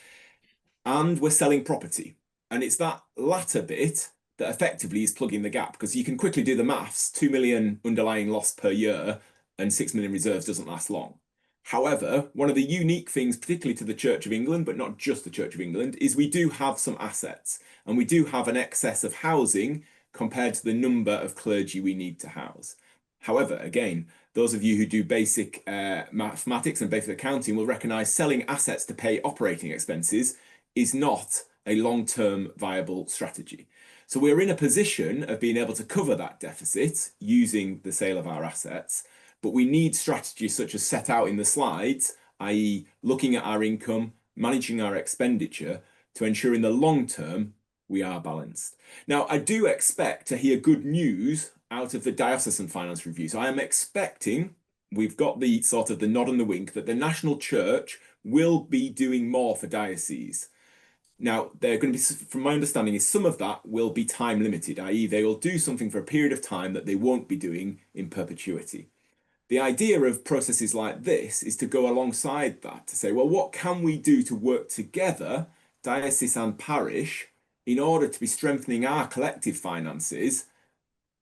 And we're selling property. And it's that latter bit that effectively is plugging the gap, because you can quickly do the maths. 2 million underlying loss per year and 6 million reserves doesn't last long. However, one of the unique things, particularly to the Church of England, but not just the Church of England, is we do have some assets, and we do have an excess of housing compared to the number of clergy we need to house. However, again, those of you who do basic mathematics and basic accounting will recognize selling assets to pay operating expenses is not a long-term viable strategy. So we're in a position of being able to cover that deficit using the sale of our assets, but we need strategies such as set out in the slides, i.e. looking at our income, managing our expenditure to ensure in the long term we are balanced. Now, I do expect to hear good news out of the Diocesan Finance Review. So I am expecting, we've got the sort of the nod and the wink, that the National Church will be doing more for dioceses. Now, they're going to be, from my understanding, is some of that will be time limited, i.e. they will do something for a period of time that they won't be doing in perpetuity. The idea of processes like this is to go alongside that, to say, well, what can we do to work together, diocese and parish, in order to be strengthening our collective finances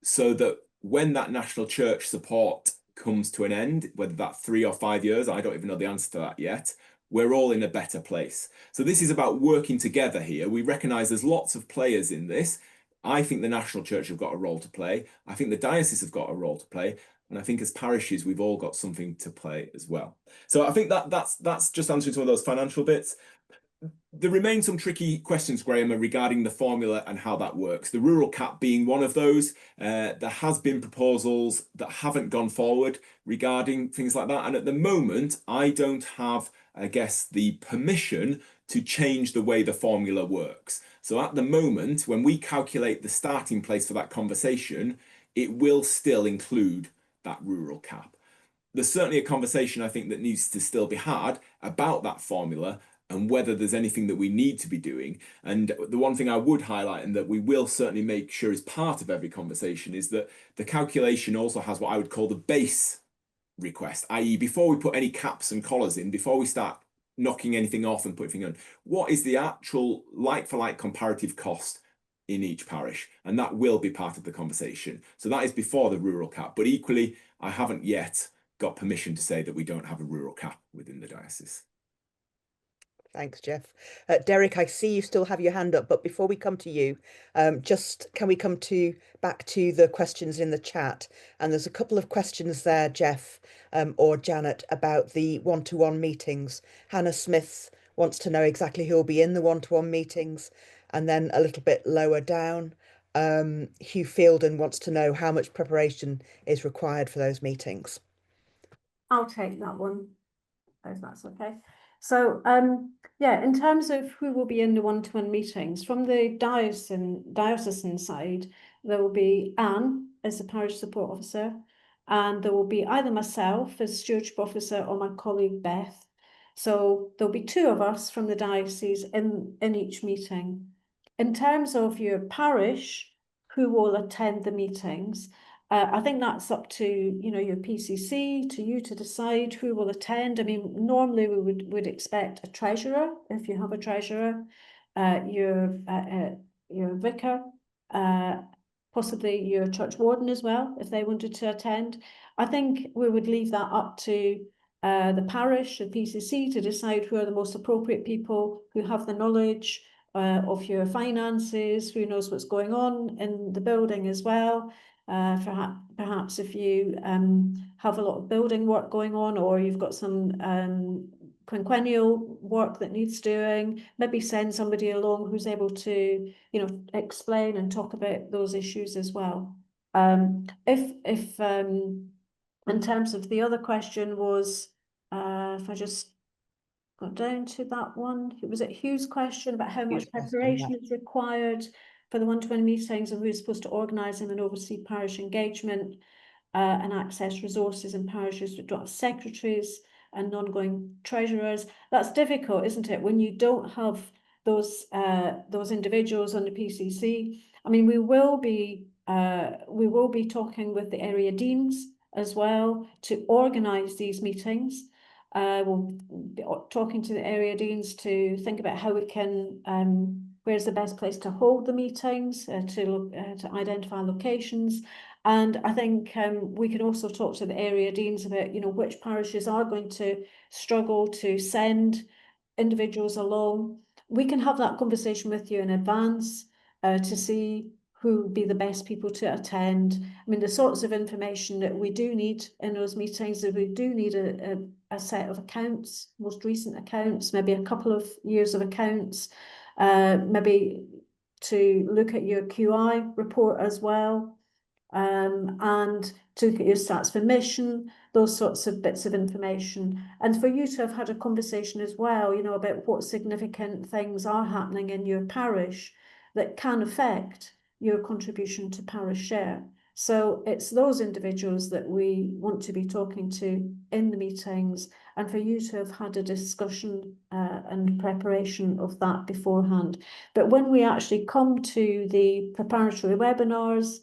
so that when that national church support comes to an end, whether that's 3 or 5 years, I don't even know the answer to that yet, we're all in a better place. So this is about working together here. We recognize there's lots of players in this. I think the national church have got a role to play. I think the diocese have got a role to play. And I think as parishes, we've all got something to play as well. So I think that's just answering some of those financial bits. There remain some tricky questions, Graham, regarding the formula and how that works. The rural cap being one of those. There has been proposals that haven't gone forward regarding things like that. And at the moment, I don't have, I guess, the permission to change the way the formula works. So at the moment, when we calculate the starting place for that conversation, it will still include that rural cap. There's certainly a conversation I think that needs to still be had about that formula and whether there's anything that we need to be doing. And the one thing I would highlight, and that we will certainly make sure is part of every conversation, is that the calculation also has what I would call the base request, i.e. before we put any caps and collars in, before we start knocking anything off and putting on, what is the actual like-for-like comparative cost in each parish? And that will be part of the conversation. So that is before the rural cap. But equally, I haven't yet got permission to say that we don't have a rural cap within the diocese. Thanks, Jeff. Derek, I see you still have your hand up, but before we come to you, just can we come back to the questions in the chat? And there's a couple of questions there, Jeff, or Janet, about the one-to-one meetings. Hannah Smith wants to know exactly who will be in the one-to-one meetings. And then a little bit lower down, Hugh Fielden wants to know how much preparation is required for those meetings. I'll take that one, if that's okay. So, yeah, in terms of who will be in the one-to-one meetings, from the diocesan side, there will be Anne as the parish support officer, and there will be either myself as stewardship officer or my colleague Beth. So there'll be two of us from the diocese in each meeting. In terms of your parish, who will attend the meetings, I think that's up to your PCC, to you to decide who will attend. I mean, normally we would expect a treasurer if you have a treasurer, your vicar, possibly your church warden as well if they wanted to attend. I think we would leave that up to the parish, the PCC, to decide who are the most appropriate people who have the knowledge of your finances, who knows what's going on in the building as well. Perhaps if you have a lot of building work going on, or you've got some quinquennial work that needs doing, maybe send somebody along who's able to, explain and talk about those issues as well. If in terms of the other question was, if I just got down to that one, was it Hugh's question about how much preparation is required for the one-to-one meetings and who's supposed to organise them and oversee parish engagement and access resources in parishes that don't have secretaries and ongoing treasurers? That's difficult, isn't it, when you don't have those individuals on the PCC? I mean, we will be talking with the area deans as well to organise these meetings. We'll be talking to the area deans to think about how we can, where's the best place to hold the meetings, to identify locations. And I think we can also talk to the area deans about, which parishes are going to struggle to send individuals along. We can have that conversation with you in advance to see who would be the best people to attend. I mean, the sorts of information that we do need in those meetings, that we do need a set of accounts, most recent accounts, maybe a couple of years of accounts, maybe to look at your QI report as well, and to look at your stats for mission, those sorts of bits of information. And for you to have had a conversation as well, about what significant things are happening in your parish that can affect your contribution to Parish Share. So it's those individuals that we want to be talking to in the meetings, and for you to have had a discussion and preparation of that beforehand. But when we actually come to the preparatory webinars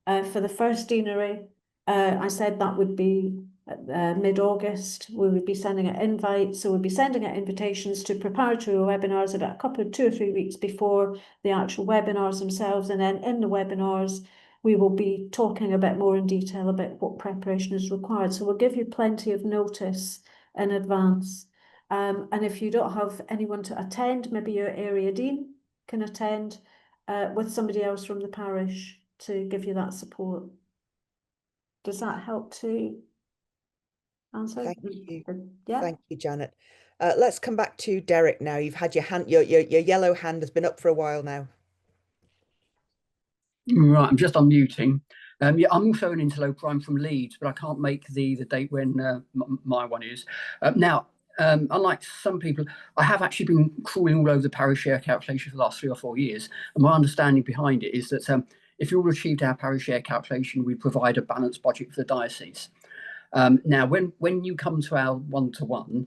for the first deanery, I said that would be mid-August. We would be sending out invites, so we'll be sending out invitations to preparatory webinars about 2 or 3 weeks before the actual webinars themselves, and then in the webinars we will be talking a bit more in detail about what preparation is required. So we'll give you plenty of notice in advance, and if you don't have anyone to attend, maybe your area dean can attend, with somebody else from the parish to give you that support. Does that help to answer? Thank you. Yeah. Thank you, Janet. Let's come back to Derek now. You've had your hand, your yellow hand has been up for a while now. Right, I'm just unmuting. Yeah, I'm also an interloper. I'm from Leeds, but I can't make the date when my one is. Now, unlike some people, I have actually been crawling all over the parish share calculation for the last 3 or 4 years. And my understanding behind it is that if you all achieved our parish share calculation, we provide a balanced budget for the diocese. Now, when you come to our one-to-one,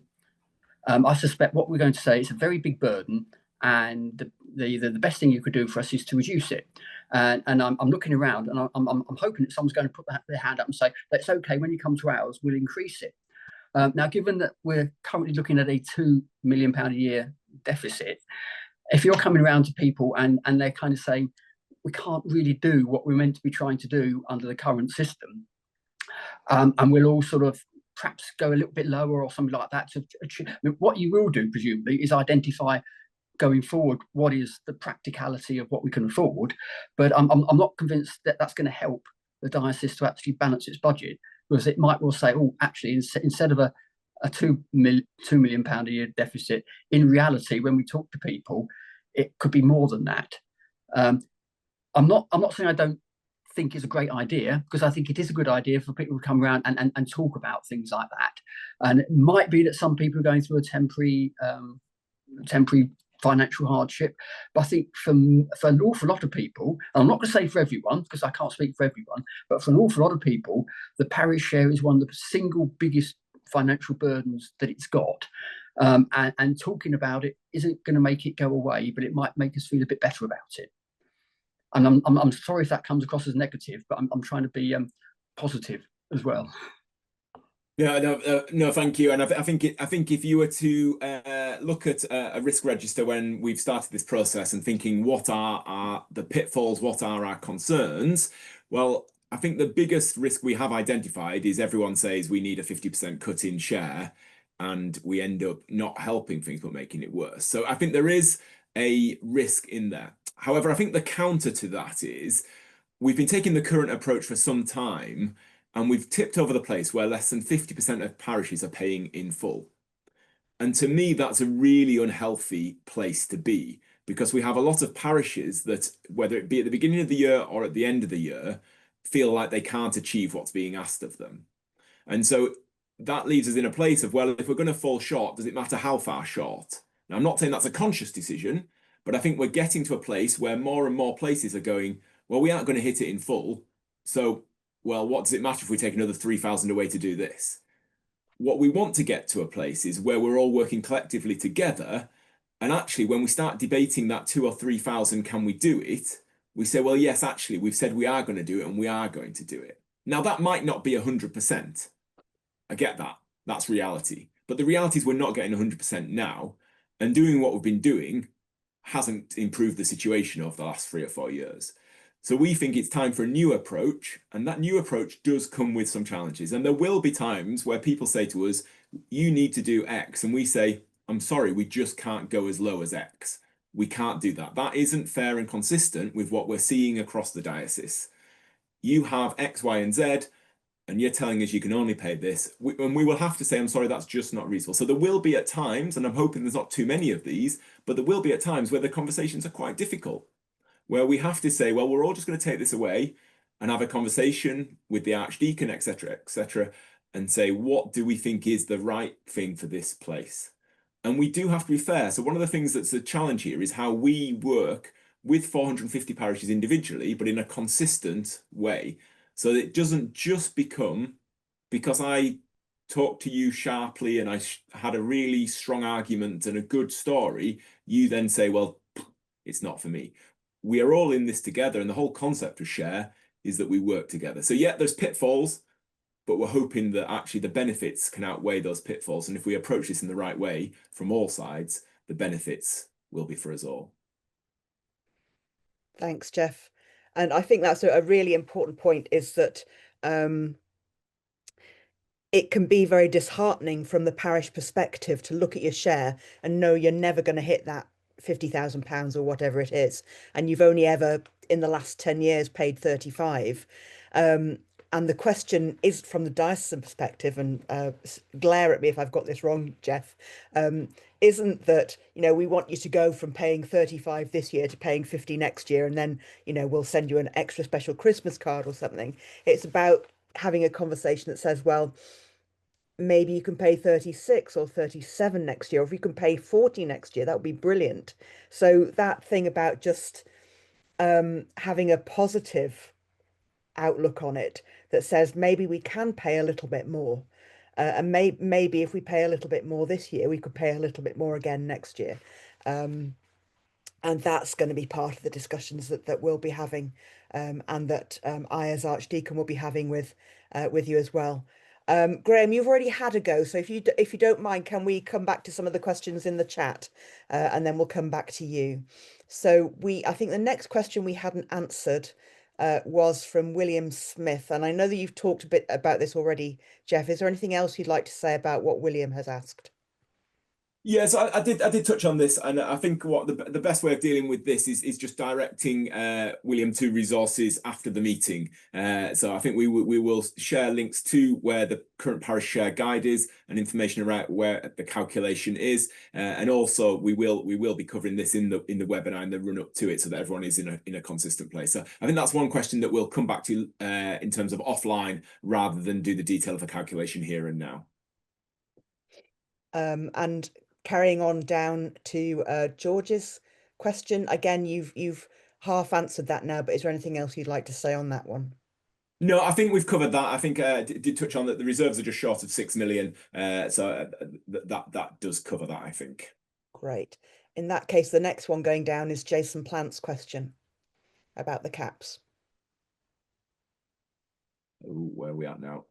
I suspect what we're going to say is a very big burden, and the best thing you could do for us is to reduce it. And I'm looking around, and I'm hoping that someone's going to put their hand up and say, that's okay, when you come to ours, we'll increase it. Now, given that we're currently looking at a £2 million a year deficit, if you're coming around to people and they're kind of saying, we can't really do what we're meant to be trying to do under the current system, and we'll all sort of perhaps go a little bit lower or something like that. I mean, what you will do, presumably, is identify going forward what is the practicality of what we can afford. But I'm not convinced that that's going to help the diocese to actually balance its budget, because it might well say, oh, actually, instead of a £2 million a year deficit, in reality, when we talk to people, it could be more than that. I'm not saying I don't think is a great idea, because I think it is a good idea for people to come around and talk about things like that. And it might be that some people are going through a temporary financial hardship, but I think for an awful lot of people, and I'm not going to say for everyone because I can't speak for everyone, but for an awful lot of people, the parish share is one of the single biggest financial burdens that it's got. And talking about it isn't going to make it go away, but it might make us feel a bit better about it. And I'm sorry if that comes across as negative, but I'm trying to be positive as well. Yeah, no, thank you. And I think if you were to look at a risk register when we've started this process and thinking what are the pitfalls, what are our concerns, well, I think the biggest risk we have identified is everyone says we need a 50% cut in share, and we end up not helping things but making it worse. So I think there is a risk in there. However, I think the counter to that is we've been taking the current approach for some time, and we've tipped over the place where less than 50% of parishes are paying in full. And to me, that's a really unhealthy place to be, because we have a lot of parishes that, whether it be at the beginning of the year or at the end of the year, feel like they can't achieve what's being asked of them. And so that leaves us in a place of, well, if we're going to fall short, does it matter how far short? Now, I'm not saying that's a conscious decision, but I think we're getting to a place where more and more places are going, well, we aren't going to hit it in full. So, well, what does it matter if we take another 3,000 away to do this? What we want to get to a place is where we're all working collectively together. And actually, when we start debating that 2,000 or 3,000, can we do it? We say, well, yes, actually, we've said we are going to do it and we are going to do it. Now, that might not be 100%. I get that. That's reality. But the reality is we're not getting 100% now. And doing what we've been doing hasn't improved the situation over the last 3 or 4 years. So we think it's time for a new approach, and that new approach does come with some challenges. And there will be times where people say to us, you need to do X, and we say, I'm sorry, we just can't go as low as X. We can't do that. That isn't fair and consistent with what we're seeing across the diocese. You have X, Y, and Z, and you're telling us you can only pay this, and we will have to say, I'm sorry, that's just not reasonable. So there will be at times, and I'm hoping there's not too many of these, but there will be at times where the conversations are quite difficult, where we have to say, well, we're all just going to take this away and have a conversation with the archdeacon, etc., and say, what do we think is the right thing for this place? And we do have to be fair. So one of the things that's a challenge here is how we work with 450 parishes individually, but in a consistent way. So that it doesn't just become, because I talked to you sharply and I had a really strong argument and a good story, you then say, well, it's not for me. We are all in this together, and the whole concept of share is that we work together. So yeah, there's pitfalls, but we're hoping that actually the benefits can outweigh those pitfalls. And if we approach this in the right way from all sides, the benefits will be for us all. Thanks, Jeff. And I think that's a really important point, is that it can be very disheartening from the parish perspective to look at your share and know you're never going to hit that £50,000 or whatever it is, and you've only ever in the last 10 years paid 35. And the question is from the diocesan perspective, and glare at me if I've got this wrong, Jeff, isn't that, we want you to go from paying 35 this year to paying 50 next year, and then, we'll send you an extra special Christmas card or something. It's about having a conversation that says, well, maybe you can pay 36 or 37 next year, or if you can pay 40 next year, that would be brilliant. So that thing about just having a positive outlook on it that says maybe we can pay a little bit more. And maybe if we pay a little bit more this year, we could pay a little bit more again next year. And that's going to be part of the discussions that we'll be having, and that I, as Archdeacon, will be having with you as well. Graham, you've already had a go, so if you don't mind, can we come back to some of the questions in the chat, and then we'll come back to you. So I think the next question we hadn't answered was from William Smith, and I know that you've talked a bit about this already, Jeff. Is there anything else you'd like to say about what William has asked? Yeah, so I did touch on this, and I think what the best way of dealing with this is just directing William to resources after the meeting. So I think we will share links to where the current Parish Share guide is and information around where the calculation is, and also we will be covering this in the webinar and the run up to it, so that everyone is in a consistent place. So I think that's one question that we'll come back to in terms of offline, rather than do the detail of the calculation here and now. And carrying on down to George's question, again, you've half answered that now, but is there anything else you'd like to say on that one? No, I think we've covered that. I think did touch on that the reserves are just short of 6 million, so that does cover that, I think. Great. In that case, the next one going down is Jason Plant's question about the caps. Ooh, where are we at now?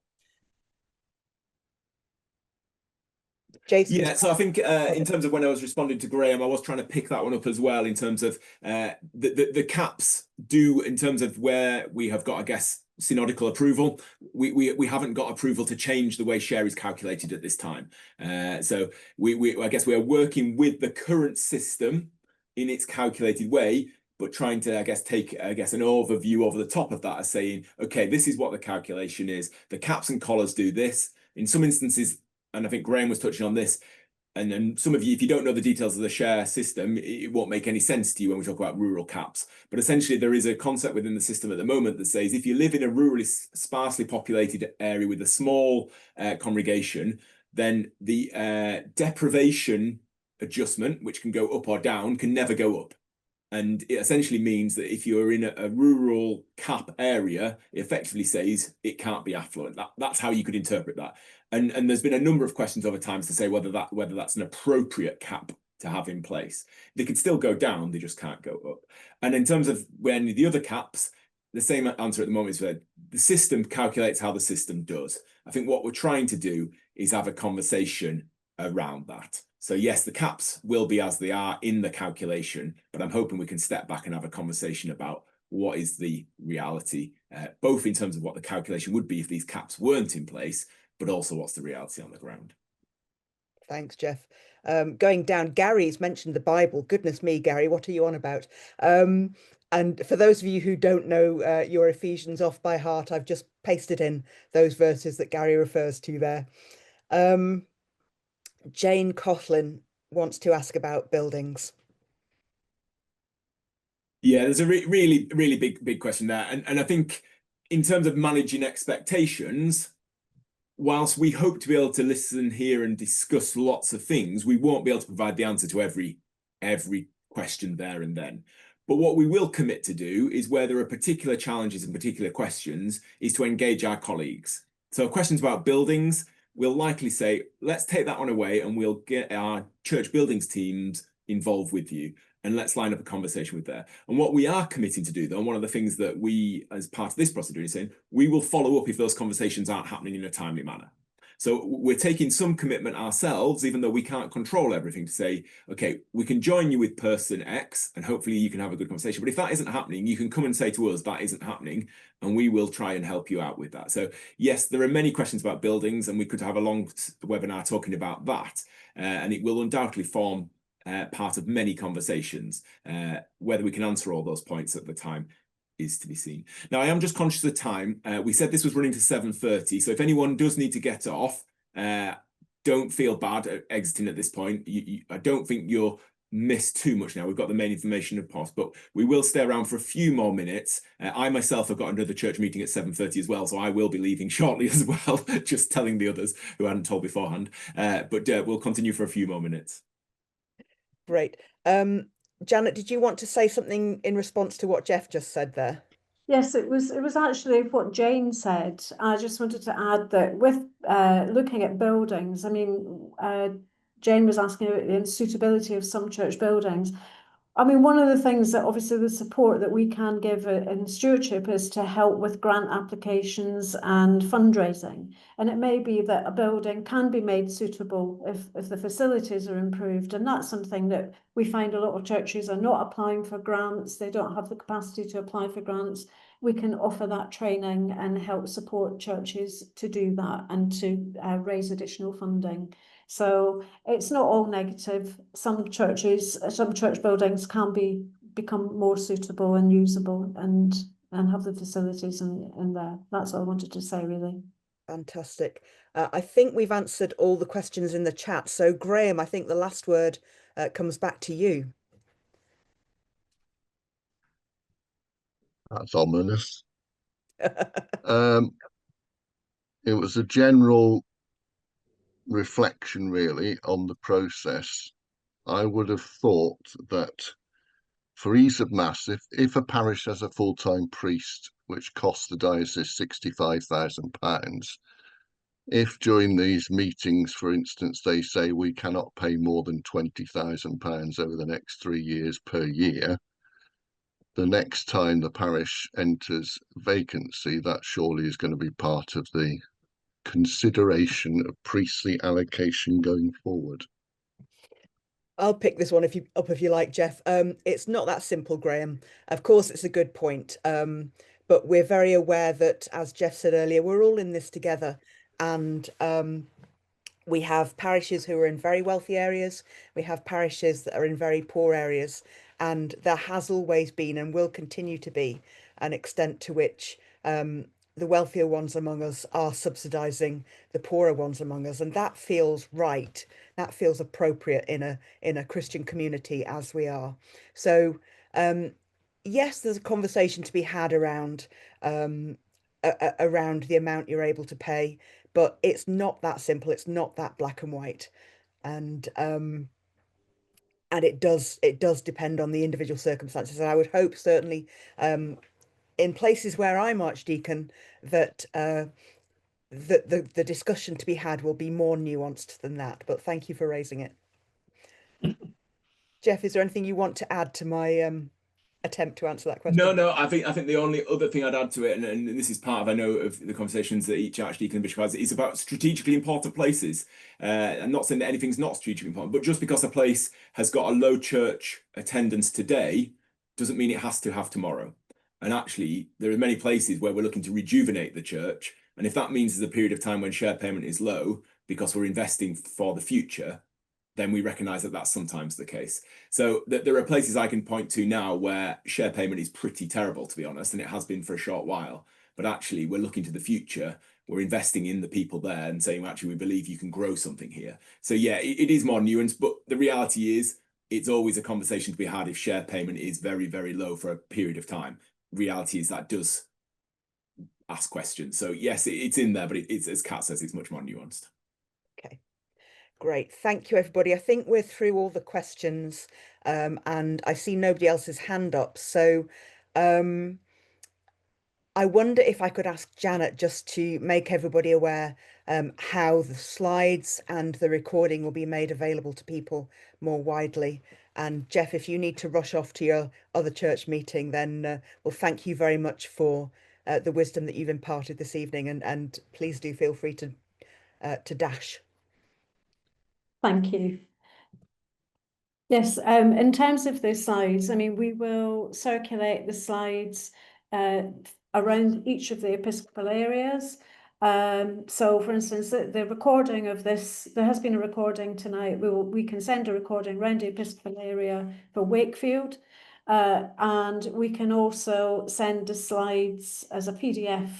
Jason. Yeah, so I think in terms of when I was responding to Graham, I was trying to pick that one up as well, in terms of the caps do, in terms of where we have got, I guess, synodical approval. We haven't got approval to change the way share is calculated at this time. So I guess we are working with the current system in its calculated way, but trying to, I guess, take, I guess, an overview over the top of that as saying, okay, this is what the calculation is. The caps and collars do this. In some instances, and I think Graham was touching on this, and then some of you, if you don't know the details of the share system, it won't make any sense to you when we talk about rural caps. But essentially, there is a concept within the system at the moment that says if you live in a rurally sparsely populated area with a small congregation, then the deprivation adjustment, which can go up or down, can never go up. And it essentially means that if you're in a rural cap area, it effectively says it can't be affluent. That's how you could interpret that. And there's been a number of questions over time to say whether that's an appropriate cap to have in place. They could still go down, they just can't go up. And in terms of when the other caps, the same answer at the moment is that the system calculates how the system does. I think what we're trying to do is have a conversation around that. So yes, the caps will be as they are in the calculation, but I'm hoping we can step back and have a conversation about what is the reality, both in terms of what the calculation would be if these caps weren't in place, but also what's the reality on the ground. Thanks, Jeff. Going down, Gary's mentioned the Bible. Goodness me, Gary, what are you on about? And for those of you who don't know your Ephesians off by heart, I've just pasted in those verses that Gary refers to there. Jane Coughlin wants to ask about buildings. Yeah, there's a really big question there. And I think in terms of managing expectations, whilst we hope to be able to listen here and discuss lots of things, we won't be able to provide the answer to every question there and then. But what we will commit to do is, where there are particular challenges and particular questions, is to engage our colleagues. So questions about buildings, we'll likely say, let's take that one away and we'll get our church buildings teams involved with you, and let's line up a conversation with there. And what we are committing to do, though, and one of the things that we, as part of this procedure, is saying, we will follow up if those conversations aren't happening in a timely manner. So we're taking some commitment ourselves, even though we can't control everything, to say, okay, we can join you with person X, and hopefully you can have a good conversation. But if that isn't happening, you can come and say to us, that isn't happening, and we will try and help you out with that. So yes, there are many questions about buildings, and we could have a long webinar talking about that. And it will undoubtedly form part of many conversations. Whether we can answer all those points at the time is to be seen. Now, I am just conscious of time. We said this was running to 7:30, so if anyone does need to get off, don't feel bad exiting at this point. I don't think you're missed too much now. We've got the main information of POS, but we will stay around for a few more minutes. I myself have got another church meeting at 7:30 as well, so I will be leaving shortly as well, just telling the others who hadn't told beforehand. But we'll continue for a few more minutes. Great. Janet, did you want to say something in response to what Jeff just said there? Yes, it was actually what Jane said. I just wanted to add that with looking at buildings, I mean, Jane was asking about the suitability of some church buildings. I mean, one of the things that obviously the support that we can give in stewardship is to help with grant applications and fundraising. And it may be that a building can be made suitable if the facilities are improved. And that's something that we find a lot of churches are not applying for grants. They don't have the capacity to apply for grants. We can offer that training and help support churches to do that and to raise additional funding. So it's not all negative. Some church buildings can become more suitable and usable and have the facilities in there. That's all I wanted to say, really. Fantastic. I think we've answered all the questions in the chat. So Graham, I think the last word comes back to you. That's ominous. It was a general reflection, really, on the process. I would have thought that for ease of mass, if a parish has a full-time priest, which costs the diocese £65,000, if during these meetings, for instance, they say we cannot pay more than £20,000 over the next 3 years per year, the next time the parish enters vacancy, that surely is going to be part of the consideration of priestly allocation going forward. I'll pick this one if you like, Jeff. It's not that simple, Graham. Of course, it's a good point. But we're very aware that, as Jeff said earlier, we're all in this together. And we have parishes who are in very wealthy areas. We have parishes that are in very poor areas. And there has always been and will continue to be an extent to which the wealthier ones among us are subsidising the poorer ones among us. And that feels right. That feels appropriate in a Christian community as we are. So yes, there's a conversation to be had around around the amount you're able to pay, but it's not that simple. It's not that black and white. And it does depend on the individual circumstances. And I would hope certainly in places where I'm archdeacon that the discussion to be had will be more nuanced than that. But thank you for raising it. Jeff, is there anything you want to add to my attempt to answer that question? No. I think the only other thing I'd add to it, and this is part of, I know, of the conversations that each archdeacon and bishop has, is about strategically important places. I'm not saying that anything's not strategically important, but just because a place has got a low church attendance today doesn't mean it has to have tomorrow. And actually, there are many places where we're looking to rejuvenate the church. And if that means there's a period of time when share payment is low because we're investing for the future, then we recognise that that's sometimes the case. So there are places I can point to now where share payment is pretty terrible, to be honest, and it has been for a short while. But actually, we're looking to the future. We're investing in the people there and saying, actually, we believe you can grow something here. So yeah, it is more nuanced, but the reality is it's always a conversation to be had if share payment is very, very low for a period of time. Reality is that does ask questions. So yes, it's in there, but it's, as Kat says, it's much more nuanced. Okay. Great. Thank you, everybody. I think we're through all the questions and I see nobody else's hand up. So I wonder if I could ask Janet just to make everybody aware how the slides and the recording will be made available to people more widely. And Jeff, if you need to rush off to your other church meeting, then well, thank you very much for the wisdom that you've imparted this evening. And please do feel free to dash. Thank you. Yes, in terms of the slides, I mean, we will circulate the slides around each of the episcopal areas. So for instance, the recording of this, there has been a recording tonight. We can send a recording around the Episcopal area for Wakefield. And we can also send the slides as a PDF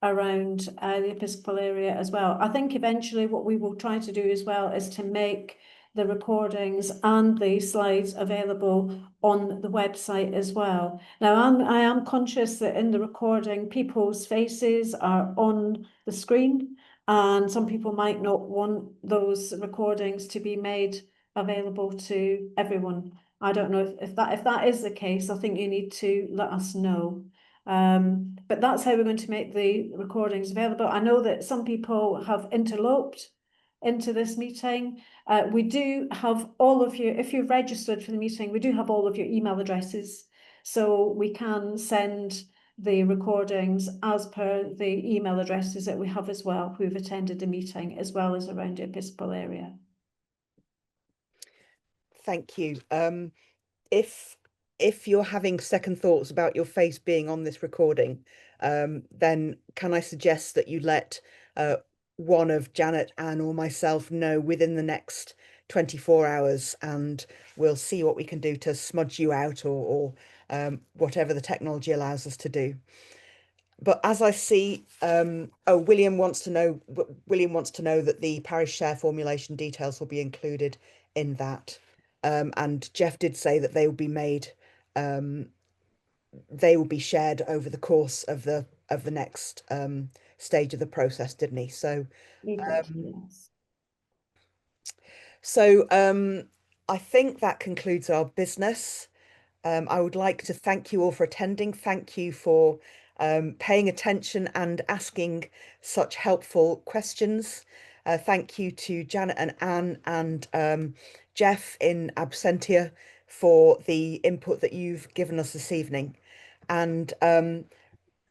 around the Episcopal area as well. I think eventually what we will try to do as well is to make the recordings and the slides available on the website as well. Now, I am conscious that in the recording, people's faces are on the screen, and some people might not want those recordings to be made available to everyone. I don't know if that is the case. I think you need to let us know. But that's how we're going to make the recordings available. I know that some people have interloped into this meeting. We do have all of you, if you've registered for the meeting, we do have all of your email addresses. So we can send the recordings as per the email addresses that we have as well, who've attended the meeting, as well as around the Episcopal area. Thank you. If you're having second thoughts about your face being on this recording, then can I suggest that you let one of Janet, Anne, or myself know within the next 24 hours, and we'll see what we can do to smudge you out, or whatever the technology allows us to do. But as I see, William wants to know that the parish share formulation details will be included in that. And Jeff did say that they will be made, they will be shared over the course of the next stage of the process, didn't he? So, Yes. I think that concludes our business. I would like to thank you all for attending. Thank you for paying attention and asking such helpful questions. Thank you to Janet and Anne and Jeff in absentia for the input that you've given us this evening. And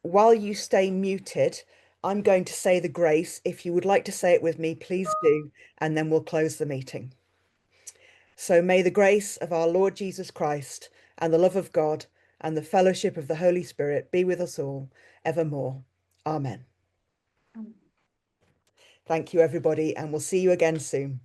while you stay muted, I'm going to say the grace. If you would like to say it with me, please do, and then we'll close the meeting. So may the grace of our Lord Jesus Christ and the love of God and the fellowship of the Holy Spirit be with us all evermore. Amen. Thank you, everybody, and we'll see you again soon.